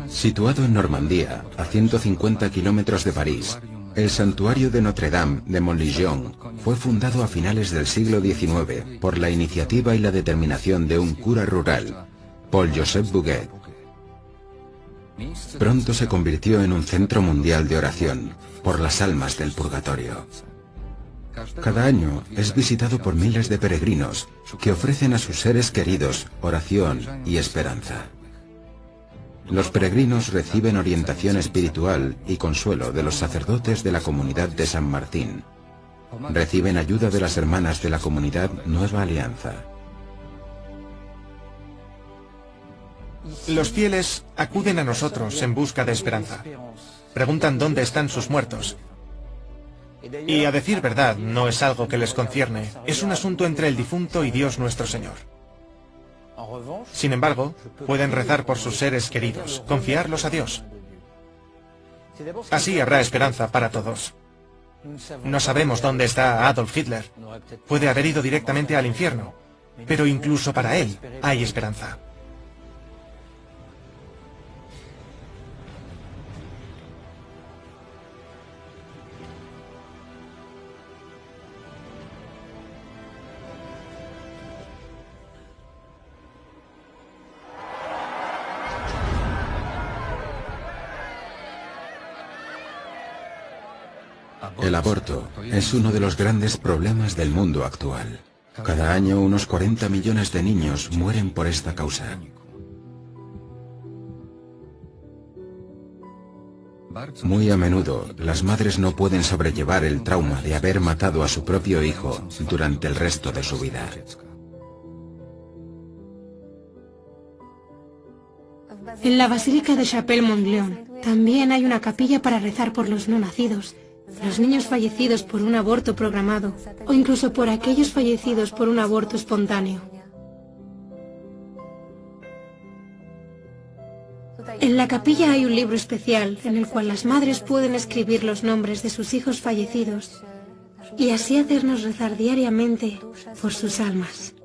Speaker 1: Situado en Normandía, a 150 kilómetros de París, el santuario de Notre-Dame de Montlignon fue fundado a finales del siglo XIX por la iniciativa y la determinación de un cura rural, Paul-Joseph Bouguet. Pronto se convirtió en un centro mundial de oración por las almas del purgatorio. Cada año es visitado por miles de peregrinos que ofrecen a sus seres queridos oración y esperanza. Los peregrinos reciben orientación espiritual y consuelo de los sacerdotes de la comunidad de San Martín. Reciben ayuda de las hermanas de la comunidad Nueva Alianza.
Speaker 8: Los fieles acuden a nosotros en busca de esperanza. Preguntan dónde están sus muertos. Y a decir verdad, no es algo que les concierne. Es un asunto entre el difunto y Dios nuestro Señor. Sin embargo, pueden rezar por sus seres queridos, confiarlos a Dios. Así habrá esperanza para todos. No sabemos dónde está Adolf Hitler. Puede haber ido directamente al infierno, pero incluso para él hay esperanza.
Speaker 1: El aborto es uno de los grandes problemas del mundo actual. Cada año unos 40 millones de niños mueren por esta causa. Muy a menudo, las madres no pueden sobrellevar el trauma de haber matado a su propio hijo durante el resto de su vida.
Speaker 13: En la Basílica de Chapelle-Montléon también hay una capilla para rezar por los no nacidos, los niños fallecidos por un aborto programado o incluso por aquellos fallecidos por un aborto espontáneo. En la capilla hay un libro especial en el cual las madres pueden escribir los nombres de sus hijos fallecidos y así hacernos rezar diariamente por sus almas.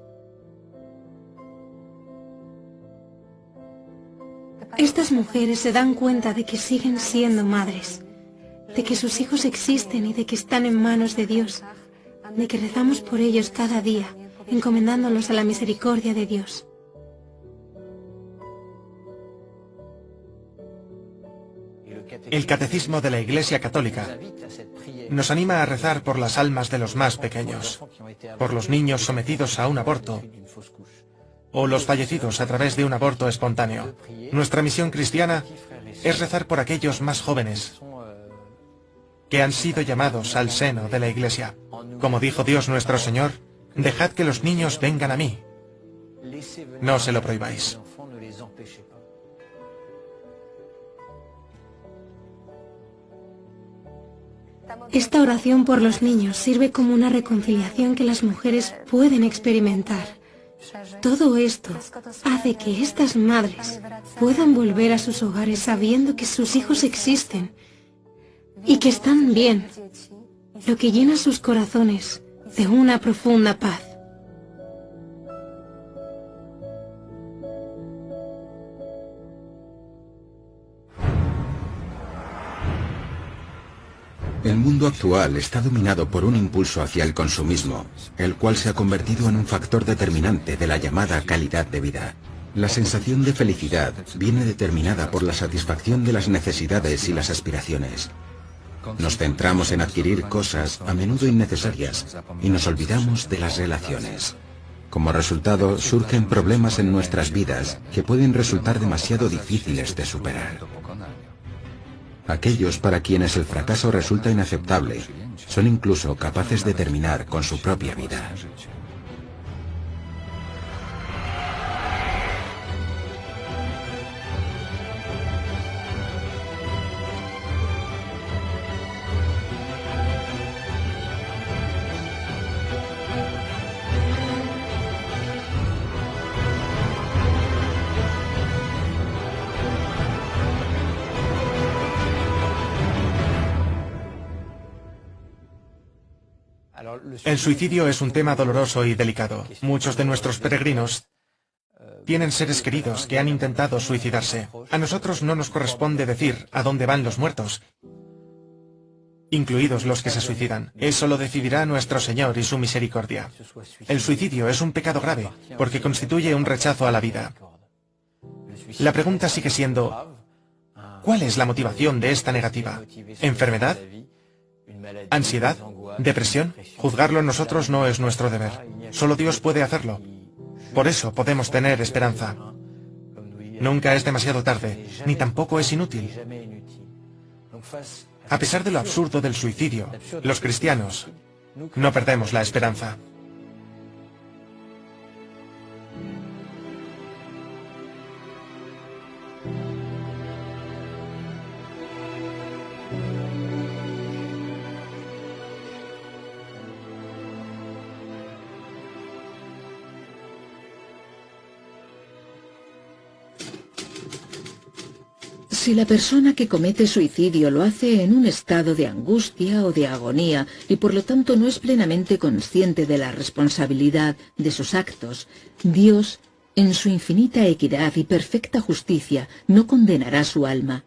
Speaker 13: Estas mujeres se dan cuenta de que siguen siendo madres, de que sus hijos existen y de que están en manos de Dios, de que rezamos por ellos cada día, encomendándolos a la misericordia de Dios.
Speaker 8: El Catecismo de la Iglesia Católica nos anima a rezar por las almas de los más pequeños, por los niños sometidos a un aborto o los fallecidos a través de un aborto espontáneo. Nuestra misión cristiana es rezar por aquellos más jóvenes que han sido llamados al seno de la Iglesia. Como dijo Dios nuestro Señor, dejad que los niños vengan a mí. No se lo prohibáis.
Speaker 13: Esta oración por los niños sirve como una reconciliación que las mujeres pueden experimentar. Todo esto hace que estas madres puedan volver a sus hogares sabiendo que sus hijos existen y que están bien, lo que llena sus corazones de una profunda paz.
Speaker 1: El mundo actual está dominado por un impulso hacia el consumismo, el cual se ha convertido en un factor determinante de la llamada calidad de vida. La sensación de felicidad viene determinada por la satisfacción de las necesidades y las aspiraciones. Nos centramos en adquirir cosas a menudo innecesarias y nos olvidamos de las relaciones. Como resultado, surgen problemas en nuestras vidas que pueden resultar demasiado difíciles de superar. Aquellos para quienes el fracaso resulta inaceptable son incluso capaces de terminar con su propia vida.
Speaker 8: El suicidio es un tema doloroso y delicado. Muchos de nuestros peregrinos tienen seres queridos que han intentado suicidarse. A nosotros no nos corresponde decir a dónde van los muertos, incluidos los que se suicidan. Eso lo decidirá nuestro Señor y su misericordia. El suicidio es un pecado grave, porque constituye un rechazo a la vida. La pregunta sigue siendo, ¿cuál es la motivación de esta negativa? ¿Enfermedad? ¿Ansiedad? ¿Depresión? Juzgarlo nosotros no es nuestro deber. Solo Dios puede hacerlo. Por eso podemos tener esperanza. Nunca es demasiado tarde, ni tampoco es inútil. A pesar de lo absurdo del suicidio, los cristianos no perdemos la esperanza.
Speaker 2: Si la persona que comete suicidio lo hace en un estado de angustia o de agonía y por lo tanto no es plenamente consciente de la responsabilidad de sus actos, Dios, en su infinita equidad y perfecta justicia, no condenará su alma.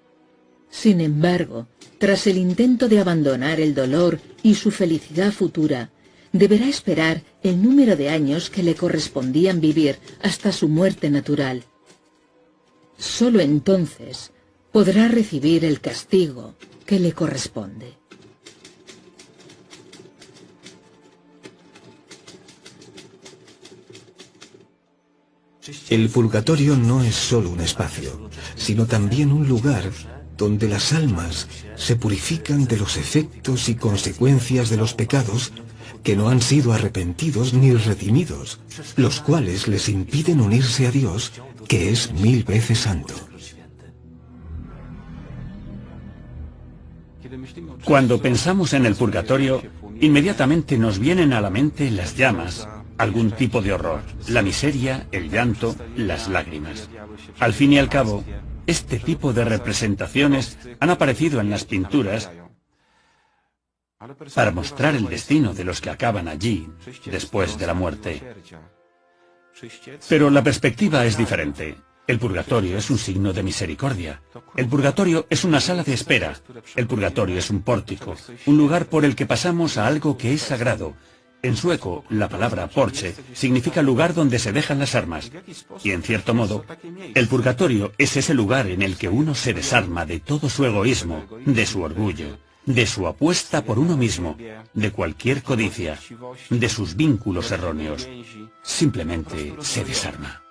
Speaker 2: Sin embargo, tras el intento de abandonar el dolor y su felicidad futura, deberá esperar el número de años que le correspondían vivir hasta su muerte natural. Solo entonces podrá recibir el castigo que le corresponde.
Speaker 10: El purgatorio no es solo un espacio, sino también un lugar donde las almas se purifican de los efectos y consecuencias de los pecados que no han sido arrepentidos ni redimidos, los cuales les impiden unirse a Dios, que es 1000 veces santo.
Speaker 7: Cuando pensamos en el purgatorio, inmediatamente nos vienen a la mente las llamas, algún tipo de horror, la miseria, el llanto, las lágrimas. Al fin y al cabo, este tipo de representaciones han aparecido en las pinturas para mostrar el destino de los que acaban allí después de la muerte. Pero la perspectiva es diferente. El purgatorio es un signo de misericordia. El purgatorio es una sala de espera. El purgatorio es un pórtico, un lugar por el que pasamos a algo que es sagrado. En sueco, la palabra porche significa lugar donde se dejan las armas. Y en cierto modo, el purgatorio es ese lugar en el que uno se desarma de todo su egoísmo, de su orgullo, de su apuesta por uno mismo, de cualquier codicia, de sus vínculos erróneos. Simplemente se desarma.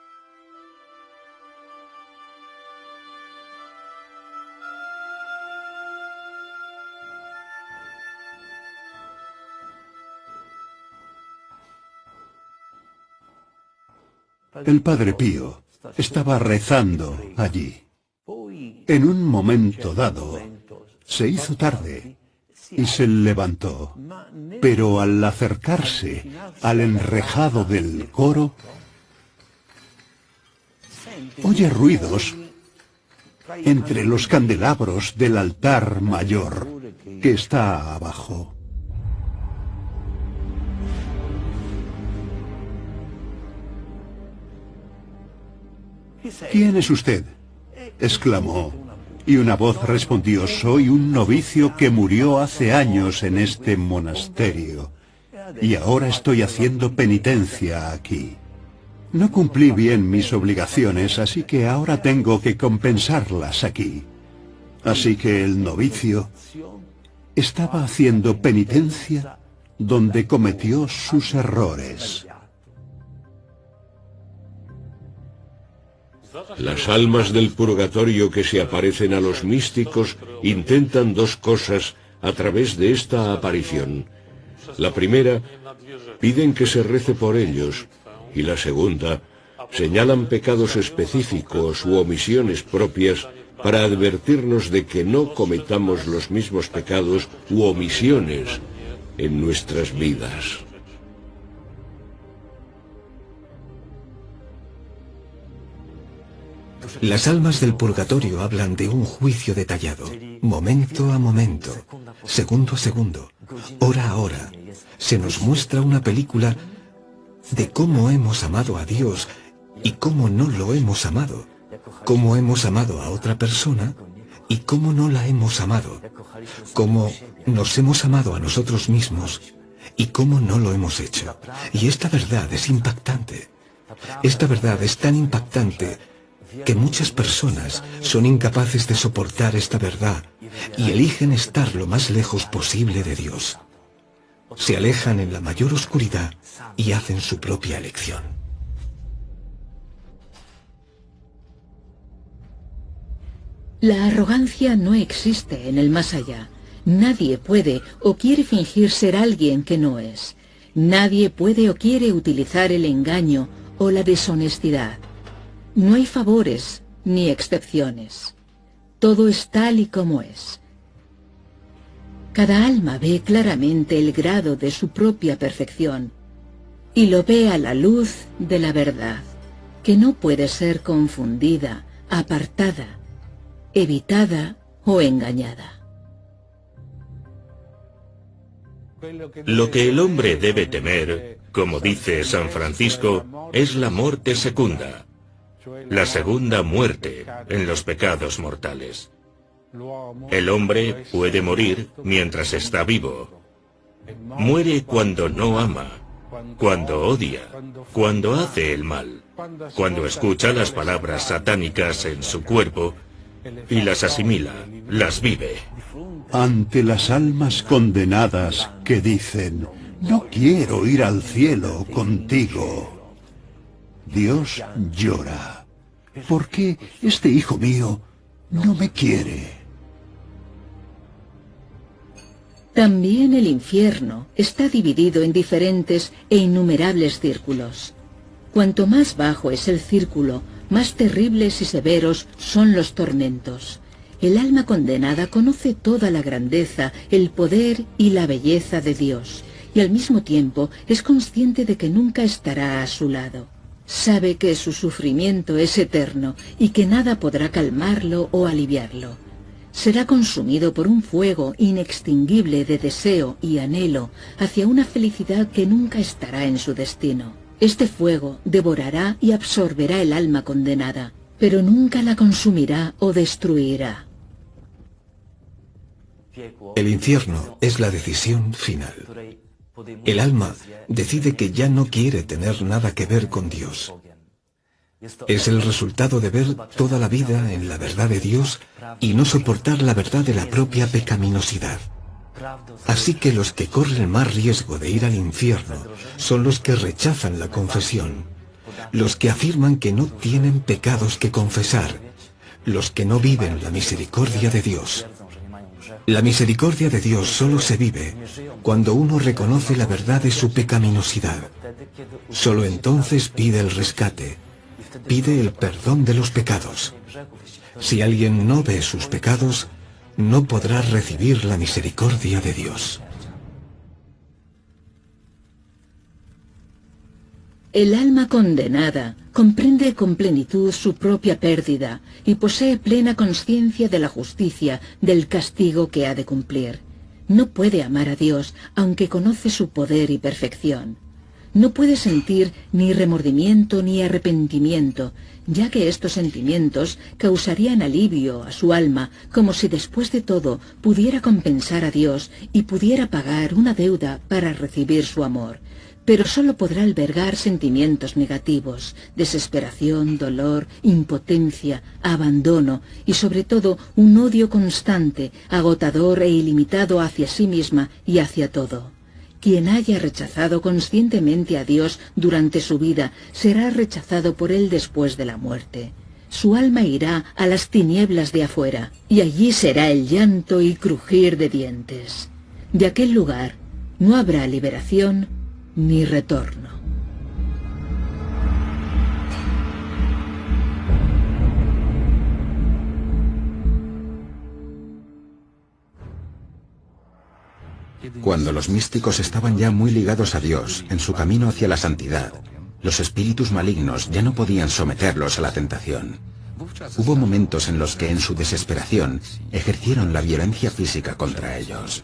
Speaker 9: El Padre Pío estaba rezando allí. En un momento dado, se hizo tarde y se levantó, pero al acercarse al enrejado del coro, oye ruidos entre los candelabros del altar mayor que está abajo. ¿Quién es usted?, exclamó, y una voz respondió: soy un novicio que murió hace años en este monasterio, y ahora estoy haciendo penitencia aquí. No cumplí bien mis obligaciones, así que ahora tengo que compensarlas aquí. Así que el novicio estaba haciendo penitencia donde cometió sus errores.
Speaker 6: Las almas del purgatorio que se aparecen a los místicos intentan dos cosas a través de esta aparición. La primera, piden que se rece por ellos, y la segunda, señalan pecados específicos u omisiones propias para advertirnos de que no cometamos los mismos pecados u omisiones en nuestras vidas.
Speaker 10: Las almas del purgatorio hablan de un juicio detallado, momento a momento, segundo a segundo, hora a hora. Se nos muestra una película de cómo hemos amado a Dios y cómo no lo hemos amado, cómo hemos amado a otra persona y cómo no la hemos amado, cómo nos hemos amado a nosotros mismos y cómo no lo hemos hecho. Y esta verdad es impactante. Esta verdad es tan impactante que muchas personas son incapaces de soportar esta verdad y eligen estar lo más lejos posible de Dios. Se alejan en la mayor oscuridad y hacen su propia elección.
Speaker 2: La arrogancia no existe en el más allá. Nadie puede o quiere fingir ser alguien que no es. Nadie puede o quiere utilizar el engaño o la deshonestidad. No hay favores ni excepciones. Todo es tal y como es. Cada alma ve claramente el grado de su propia perfección y lo ve a la luz de la verdad, que no puede ser confundida, apartada, evitada o engañada.
Speaker 12: Lo que el hombre debe temer, como dice San Francisco, es la muerte segunda. La segunda muerte en los pecados mortales. El hombre puede morir mientras está vivo. Muere cuando no ama, cuando odia, cuando hace el mal, cuando escucha las palabras satánicas en su cuerpo y las asimila, las vive.
Speaker 9: Ante las almas condenadas que dicen: no quiero ir al cielo contigo, Dios llora. ¿Por qué este hijo mío no me quiere?
Speaker 2: También el infierno está dividido en diferentes e innumerables círculos. Cuanto más bajo es el círculo, más terribles y severos son los tormentos. El alma condenada conoce toda la grandeza, el poder y la belleza de Dios, y al mismo tiempo es consciente de que nunca estará a su lado. Sabe que su sufrimiento es eterno y que nada podrá calmarlo o aliviarlo. Será consumido por un fuego inextinguible de deseo y anhelo hacia una felicidad que nunca estará en su destino. Este fuego devorará y absorberá el alma condenada, pero nunca la consumirá o destruirá.
Speaker 10: El infierno es la decisión final. El alma decide que ya no quiere tener nada que ver con Dios. Es el resultado de ver toda la vida en la verdad de Dios y no soportar la verdad de la propia pecaminosidad. Así que los que corren más riesgo de ir al infierno son los que rechazan la confesión, los que afirman que no tienen pecados que confesar, los que no viven la misericordia de Dios. La misericordia de Dios solo se vive cuando uno reconoce la verdad de su pecaminosidad. Solo entonces pide el rescate, pide el perdón de los pecados. Si alguien no ve sus pecados, no podrá recibir la misericordia de Dios.
Speaker 2: El alma condenada comprende con plenitud su propia pérdida y posee plena conciencia de la justicia del castigo que ha de cumplir. No puede amar a Dios aunque conoce su poder y perfección. No puede sentir ni remordimiento ni arrepentimiento, ya que estos sentimientos causarían alivio a su alma, como si después de todo pudiera compensar a Dios y pudiera pagar una deuda para recibir su amor. Pero solo podrá albergar sentimientos negativos, desesperación, dolor, impotencia, abandono y sobre todo un odio constante, agotador e ilimitado hacia sí misma y hacia todo. Quien haya rechazado conscientemente a Dios durante su vida será rechazado por Él después de la muerte. Su alma irá a las tinieblas de afuera y allí será el llanto y crujir de dientes. De aquel lugar no habrá liberación ni retorno.
Speaker 1: Cuando los místicos estaban ya muy ligados a Dios, en su camino hacia la santidad, los espíritus malignos ya no podían someterlos a la tentación. Hubo momentos en los que en su desesperación ejercieron la violencia física contra ellos.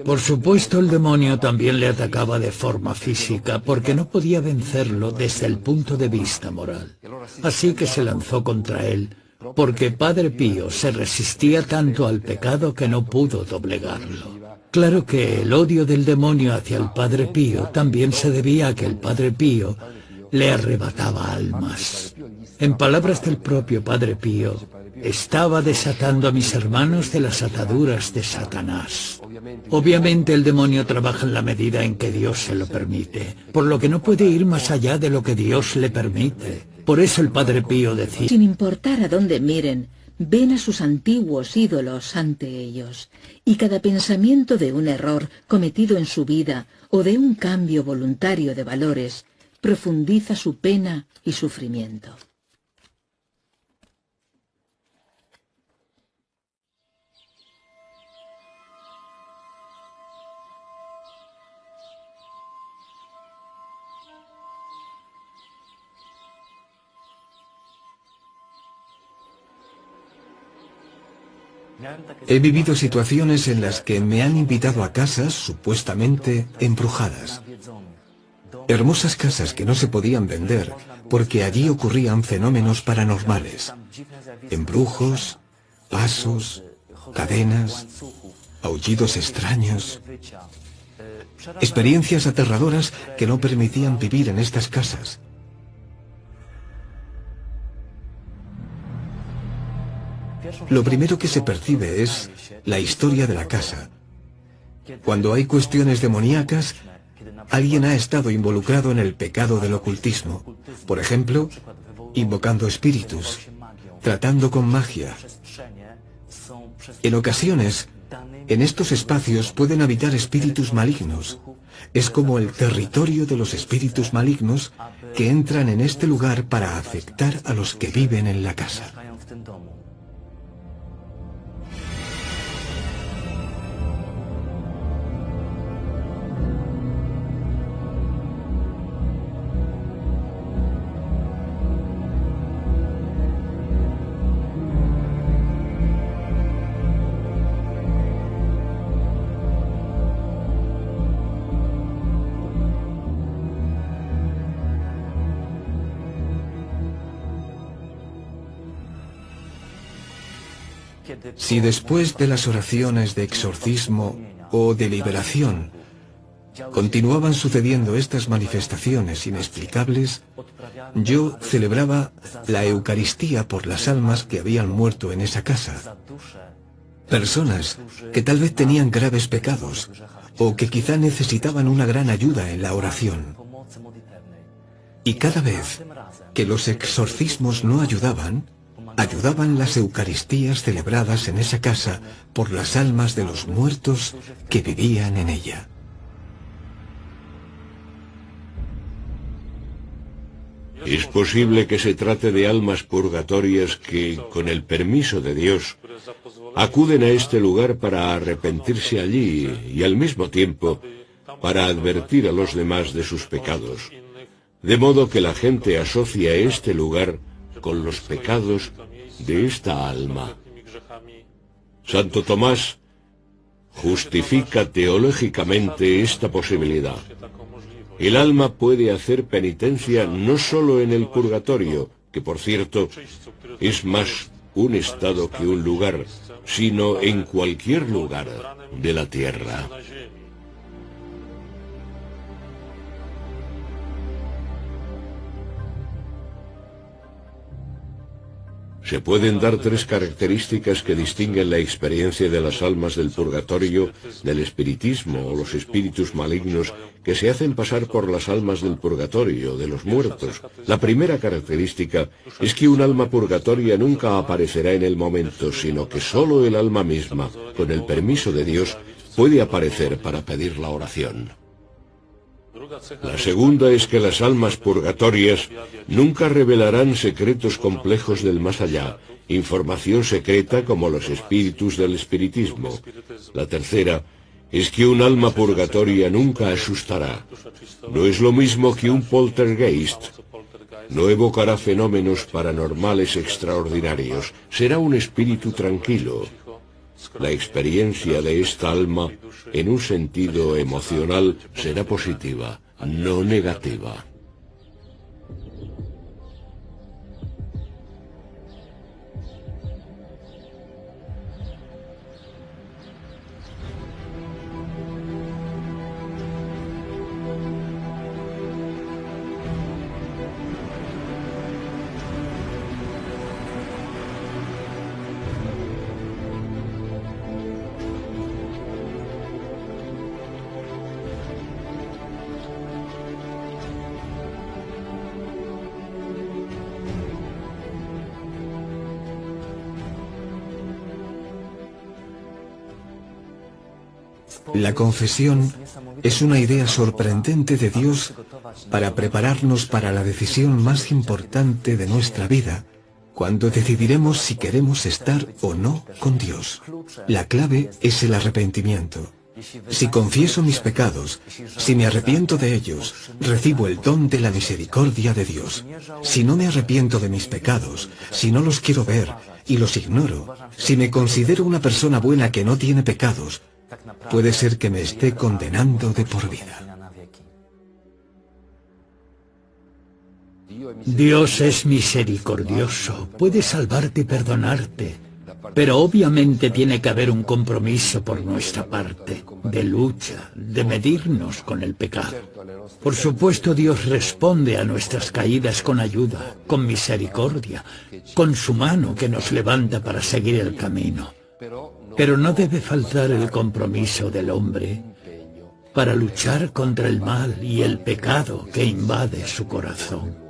Speaker 11: Por supuesto, el demonio también le atacaba de forma física, porque no podía vencerlo desde el punto de vista moral. Así que se lanzó contra él, porque Padre Pío se resistía tanto al pecado que no pudo doblegarlo. Claro que el odio del demonio hacia el Padre Pío también se debía a que el Padre Pío le arrebataba almas. En palabras del propio Padre Pío, estaba desatando a mis hermanos de las ataduras de Satanás. Obviamente el demonio trabaja en la medida en que Dios se lo permite, por lo que no puede ir más allá de lo que Dios le permite. Por eso el Padre Pío decía:
Speaker 2: sin importar a dónde miren, ven a sus antiguos ídolos ante ellos, y cada pensamiento de un error cometido en su vida o de un cambio voluntario de valores profundiza su pena y sufrimiento.
Speaker 10: He vivido situaciones en las que me han invitado a casas supuestamente embrujadas. Hermosas casas que no se podían vender porque allí ocurrían fenómenos paranormales. Embrujos, pasos, cadenas, aullidos extraños. Experiencias aterradoras que no permitían vivir en estas casas. Lo primero que se percibe es la historia de la casa. Cuando hay cuestiones demoníacas, alguien ha estado involucrado en el pecado del ocultismo. Por ejemplo, invocando espíritus, tratando con magia. En ocasiones, en estos espacios pueden habitar espíritus malignos. Es como el territorio de los espíritus malignos que entran en este lugar para afectar a los que viven en la casa. Si después de las oraciones de exorcismo o de liberación continuaban sucediendo estas manifestaciones inexplicables, yo celebraba la Eucaristía por las almas que habían muerto en esa casa. Personas que tal vez tenían graves pecados o que quizá necesitaban una gran ayuda en la oración. Y cada vez que los exorcismos no ayudaban las Eucaristías celebradas en esa casa por las almas de los muertos que vivían en ella.
Speaker 6: Es posible que se trate de almas purgatorias que, con el permiso de Dios, acuden a este lugar para arrepentirse allí y al mismo tiempo para advertir a los demás de sus pecados, de modo que la gente asocia este lugar con los pecados de esta alma. Santo Tomás justifica teológicamente esta posibilidad. El alma puede hacer penitencia no solo en el purgatorio, que por cierto es más un estado que un lugar, sino en cualquier lugar de la tierra. Se pueden dar tres características que distinguen la experiencia de las almas del purgatorio del espiritismo o los espíritus malignos que se hacen pasar por las almas del purgatorio, de los muertos. La primera característica es que un alma purgatoria nunca aparecerá en el momento, sino que solo el alma misma, con el permiso de Dios, puede aparecer para pedir la oración. La segunda es que las almas purgatorias nunca revelarán secretos complejos del más allá, información secreta como los espíritus del espiritismo. La tercera es que un alma purgatoria nunca asustará. No es lo mismo que un poltergeist. No evocará fenómenos paranormales extraordinarios. Será un espíritu tranquilo. La experiencia de esta alma, en un sentido emocional, será positiva, no negativa.
Speaker 10: La confesión es una idea sorprendente de Dios para prepararnos para la decisión más importante de nuestra vida, cuando decidiremos si queremos estar o no con Dios. La clave es el arrepentimiento. Si confieso mis pecados, si me arrepiento de ellos, recibo el don de la misericordia de Dios. Si no me arrepiento de mis pecados, si no los quiero ver y los ignoro, si me considero una persona buena que no tiene pecados, puede ser que me esté condenando de por vida.
Speaker 11: Dios es misericordioso, puede salvarte y perdonarte, pero obviamente tiene que haber un compromiso por nuestra parte, de lucha, de medirnos con el pecado. Por supuesto, Dios responde a nuestras caídas con ayuda, con misericordia, con su mano que nos levanta para seguir el camino. Pero no debe faltar el compromiso del hombre para luchar contra el mal y el pecado que invade su corazón.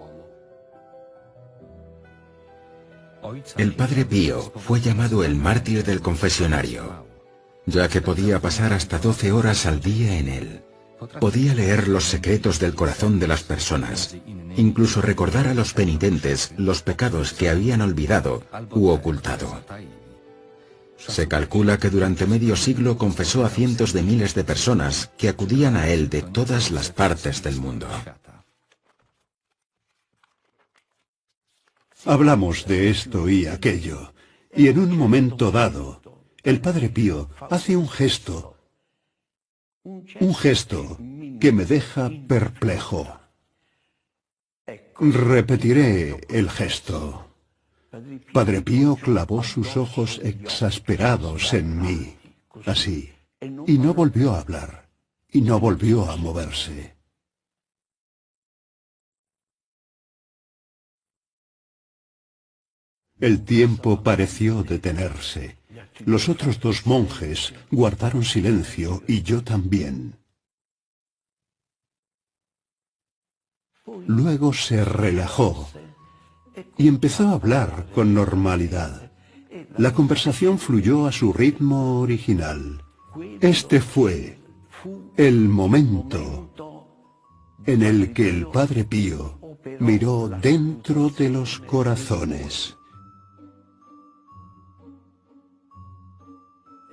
Speaker 1: El Padre Pío fue llamado el mártir del confesionario, ya que podía pasar hasta 12 horas al día en él. Podía leer los secretos del corazón de las personas, incluso recordar a los penitentes los pecados que habían olvidado u ocultado. Se calcula que durante medio siglo confesó a cientos de miles de personas que acudían a él de todas las partes del mundo.
Speaker 9: Hablamos de esto y aquello, y en un momento dado, el Padre Pío hace un gesto que me deja perplejo. Repetiré el gesto. Padre Pío clavó sus ojos exasperados en mí, así, y no volvió a hablar, y no volvió a moverse. El tiempo pareció detenerse. Los otros dos monjes guardaron silencio y yo también. Luego se relajó y empezó a hablar con normalidad. La conversación fluyó a su ritmo original. Este fue el momento en el que el Padre Pío miró dentro de los corazones.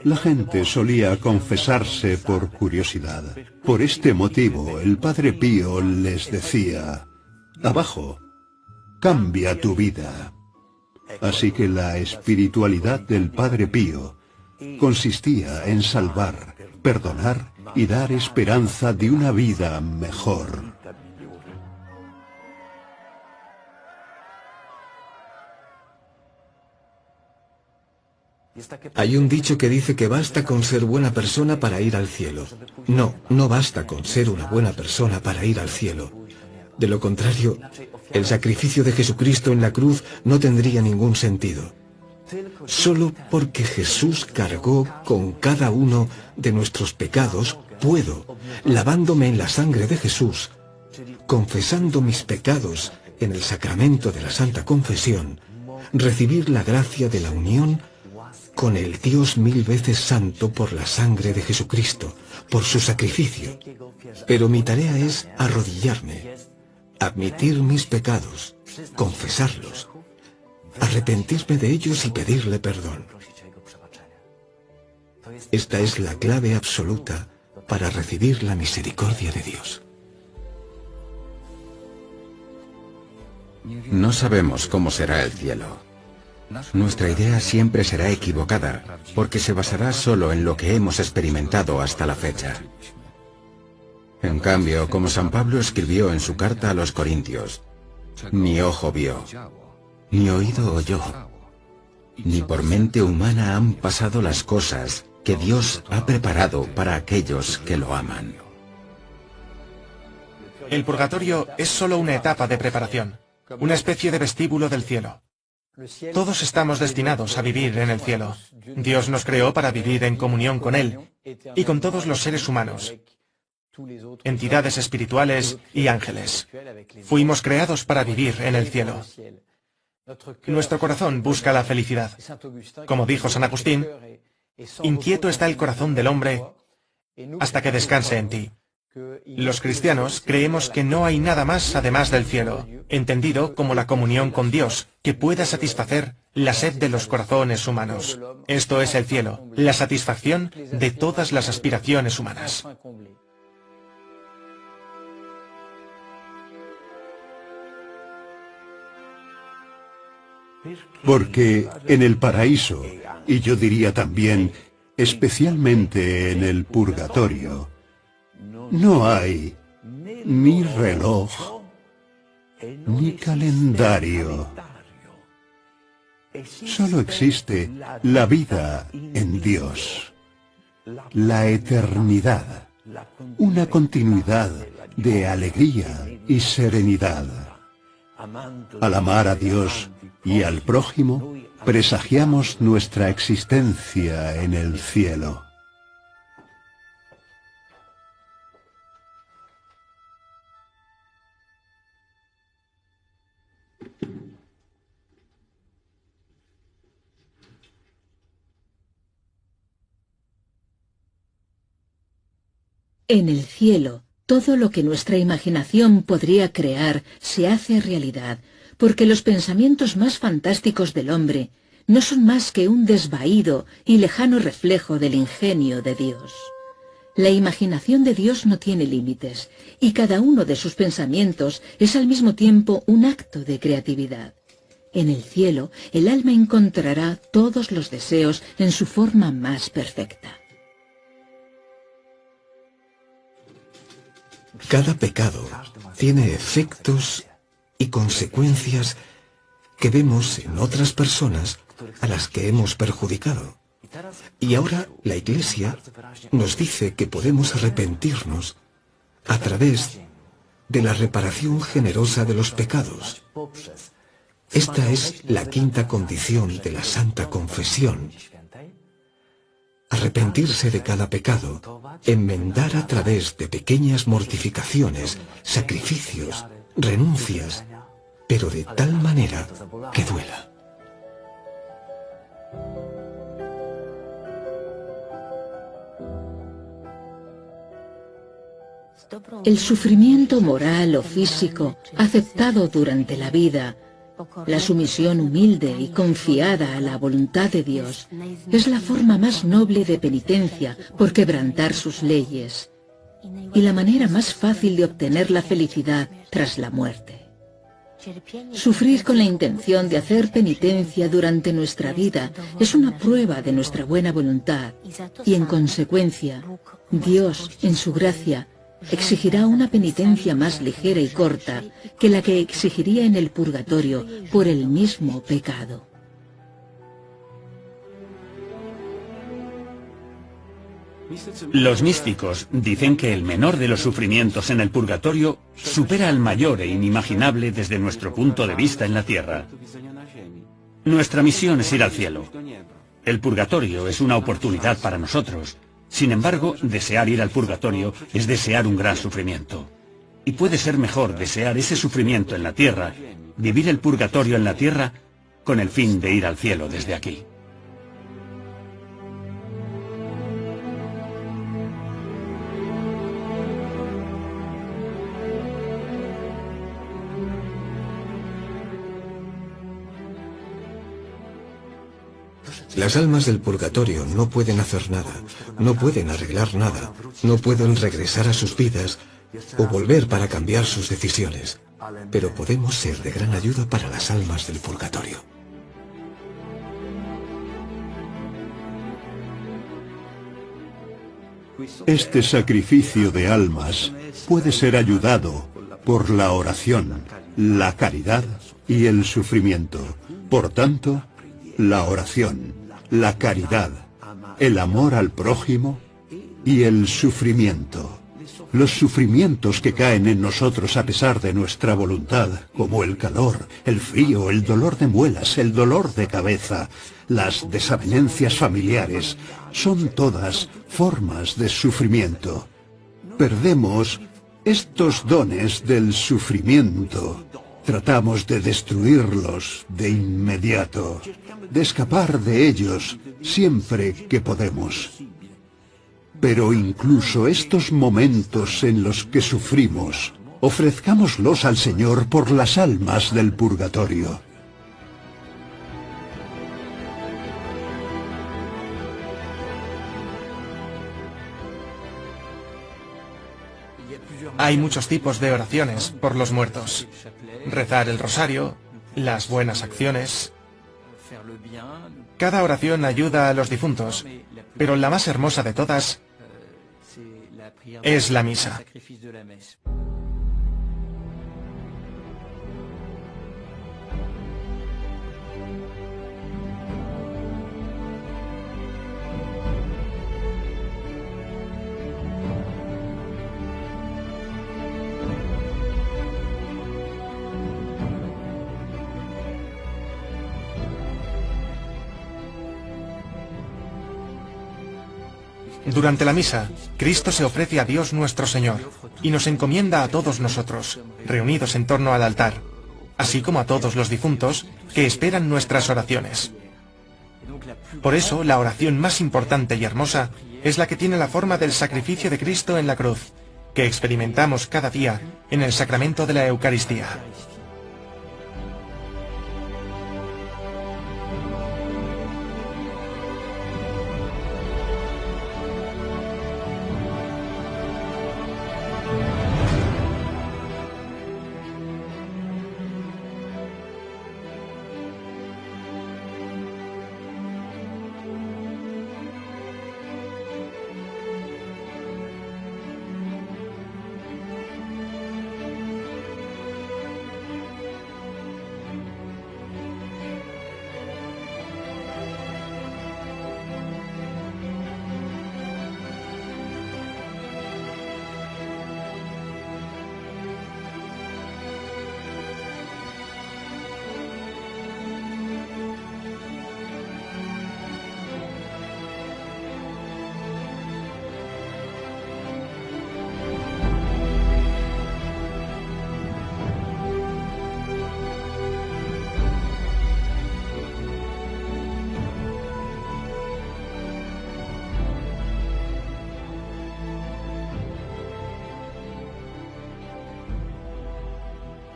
Speaker 9: La gente solía confesarse por curiosidad. Por este motivo, el Padre Pío les decía: abajo, cambia tu vida. Así que la espiritualidad del Padre Pío consistía en salvar, perdonar y dar esperanza de una vida mejor.
Speaker 10: Hay un dicho que dice que basta con ser buena persona para ir al cielo. No, no basta con ser una buena persona para ir al cielo. De lo contrario, el sacrificio de Jesucristo en la cruz no tendría ningún sentido. Solo porque Jesús cargó con cada uno de nuestros pecados, puedo, lavándome en la sangre de Jesús, confesando mis pecados en el sacramento de la Santa Confesión, recibir la gracia de la unión con el Dios 1000 veces santo por la sangre de Jesucristo, por su sacrificio. Pero mi tarea es arrodillarme, admitir mis pecados, confesarlos, arrepentirme de ellos y pedirle perdón. Esta es la clave absoluta para recibir la misericordia de Dios.
Speaker 1: No sabemos cómo será el cielo. Nuestra idea siempre será equivocada, porque se basará solo en lo que hemos experimentado hasta la fecha. En cambio, como San Pablo escribió en su carta a los Corintios, ni ojo vio, ni oído oyó, ni por mente humana han pasado las cosas que Dios ha preparado para aquellos que lo aman.
Speaker 8: El purgatorio es solo una etapa de preparación, una especie de vestíbulo del cielo. Todos estamos destinados a vivir en el cielo. Dios nos creó para vivir en comunión con Él y con todos los seres humanos, entidades espirituales y ángeles. Fuimos creados para vivir en el cielo. Nuestro corazón busca la felicidad. Como dijo San Agustín, inquieto está el corazón del hombre hasta que descanse en ti. Los cristianos creemos que no hay nada más además del cielo, entendido como la comunión con Dios, que pueda satisfacer la sed de los corazones humanos. Esto es el cielo, la satisfacción de todas las aspiraciones humanas.
Speaker 9: Porque en el paraíso, y yo diría también, especialmente en el purgatorio, no hay ni reloj, ni calendario. Solo existe la vida en Dios, la eternidad, una continuidad de alegría y serenidad. Al amar a Dios y al prójimo, presagiamos nuestra existencia en el cielo.
Speaker 2: En el cielo, todo lo que nuestra imaginación podría crear se hace realidad, porque los pensamientos más fantásticos del hombre no son más que un desvaído y lejano reflejo del ingenio de Dios. La imaginación de Dios no tiene límites, y cada uno de sus pensamientos es al mismo tiempo un acto de creatividad. En el cielo, el alma encontrará todos los deseos en su forma más perfecta.
Speaker 10: Cada pecado tiene efectos y consecuencias que vemos en otras personas a las que hemos perjudicado. Y ahora la Iglesia nos dice que podemos arrepentirnos a través de la reparación generosa de los pecados. Esta es la quinta condición de la Santa Confesión. Arrepentirse de cada pecado, enmendar a través de pequeñas mortificaciones, sacrificios, renuncias, pero de tal manera que duela.
Speaker 2: El sufrimiento moral o físico aceptado durante la vida, la sumisión humilde y confiada a la voluntad de Dios, es la forma más noble de penitencia por quebrantar sus leyes y la manera más fácil de obtener la felicidad tras la muerte. Sufrir con la intención de hacer penitencia durante nuestra vida es una prueba de nuestra buena voluntad y, en consecuencia, Dios, en su gracia, exigirá una penitencia más ligera y corta que la que exigiría en el purgatorio por el mismo pecado.
Speaker 7: Los místicos dicen que el menor de los sufrimientos en el purgatorio supera al mayor e inimaginable desde nuestro punto de vista en la tierra. Nuestra misión es ir al cielo. El purgatorio es una oportunidad para nosotros. Sin embargo, desear ir al purgatorio es desear un gran sufrimiento. Y puede ser mejor desear ese sufrimiento en la tierra, vivir el purgatorio en la tierra, con el fin de ir al cielo desde aquí.
Speaker 10: Las almas del purgatorio no pueden hacer nada, no pueden arreglar nada, no pueden regresar a sus vidas o volver para cambiar sus decisiones, pero podemos ser de gran ayuda para las almas del purgatorio.
Speaker 9: Este sacrificio de almas puede ser ayudado por la oración, la caridad y el sufrimiento. Por tanto, la oración, la caridad, el amor al prójimo y el sufrimiento. Los sufrimientos que caen en nosotros a pesar de nuestra voluntad, como el calor, el frío, el dolor de muelas, el dolor de cabeza, las desavenencias familiares, son todas formas de sufrimiento. Perdemos estos dones del sufrimiento. Tratamos de destruirlos de inmediato, de escapar de ellos siempre que podemos. Pero incluso estos momentos en los que sufrimos, ofrezcámoslos al Señor por las almas del purgatorio.
Speaker 8: Hay muchos tipos de oraciones por los muertos. Rezar el rosario, las buenas acciones. Cada oración ayuda a los difuntos, pero la más hermosa de todas es la misa. Durante la misa, Cristo se ofrece a Dios nuestro Señor y nos encomienda a todos nosotros, reunidos en torno al altar, así como a todos los difuntos que esperan nuestras oraciones. Por eso, la oración más importante y hermosa es la que tiene la forma del sacrificio de Cristo en la cruz, que experimentamos cada día en el sacramento de la Eucaristía.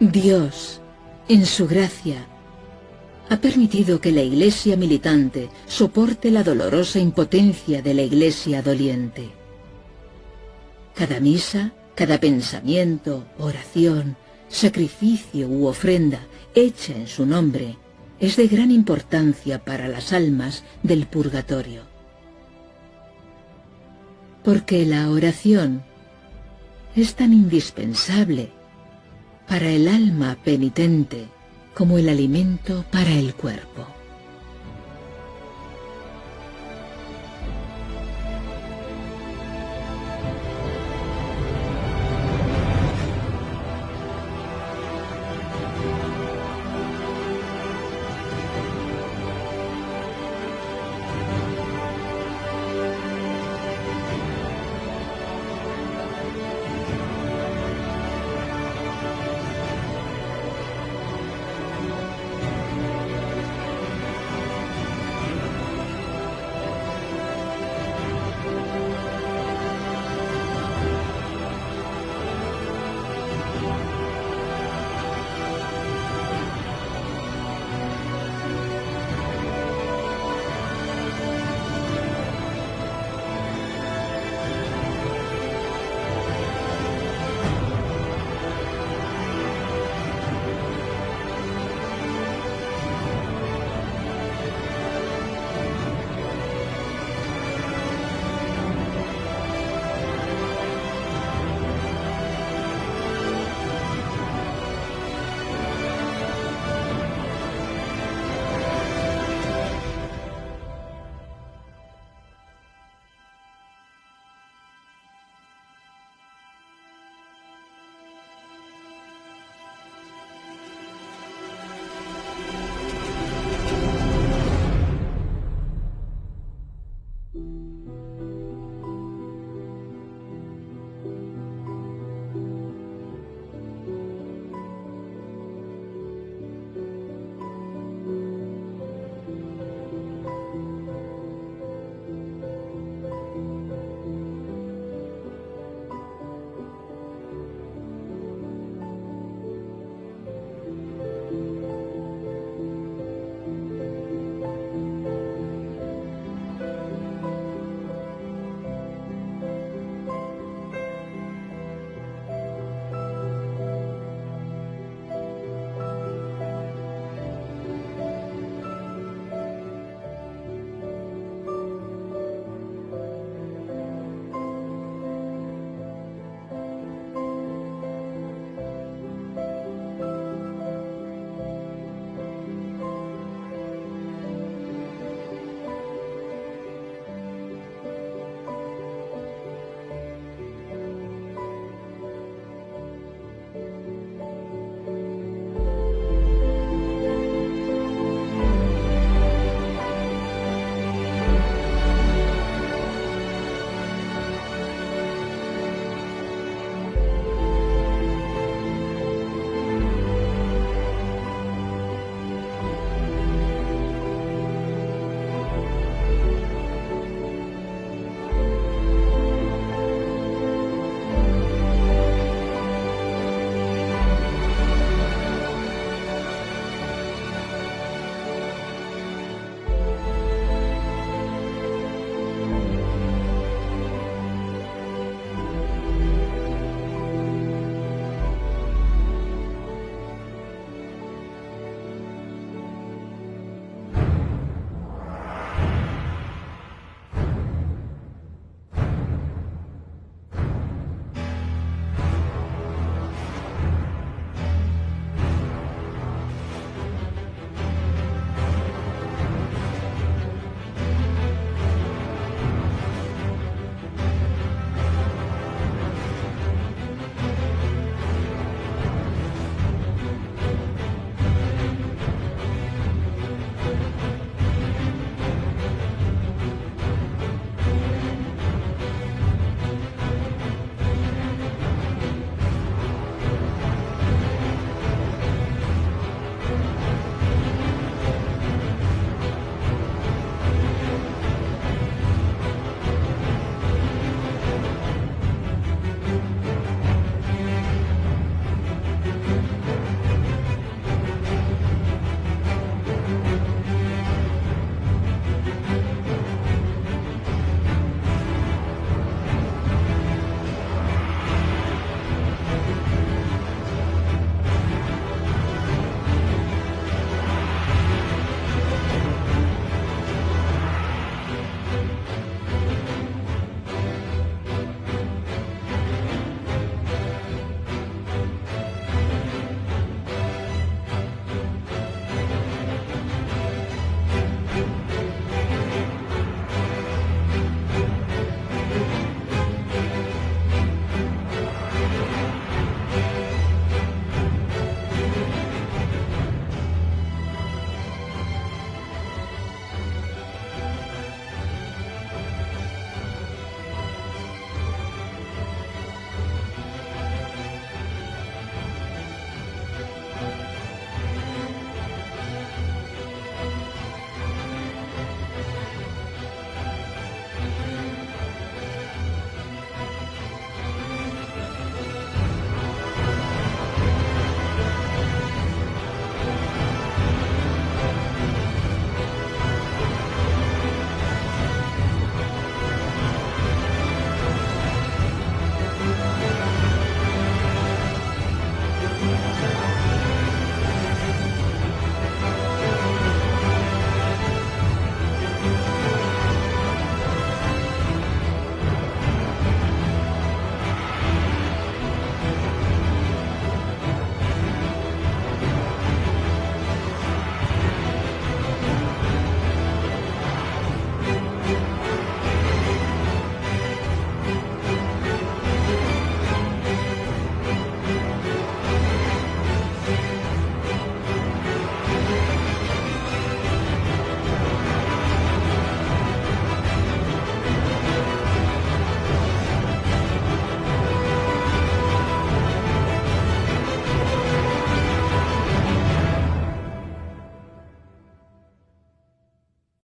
Speaker 2: Dios, en su gracia, ha permitido que la Iglesia militante soporte la dolorosa impotencia de la Iglesia doliente. Cada misa, cada pensamiento, oración, sacrificio u ofrenda hecha en su nombre es de gran importancia para las almas del purgatorio. Porque la oración es tan indispensable para el alma penitente como el alimento para el cuerpo.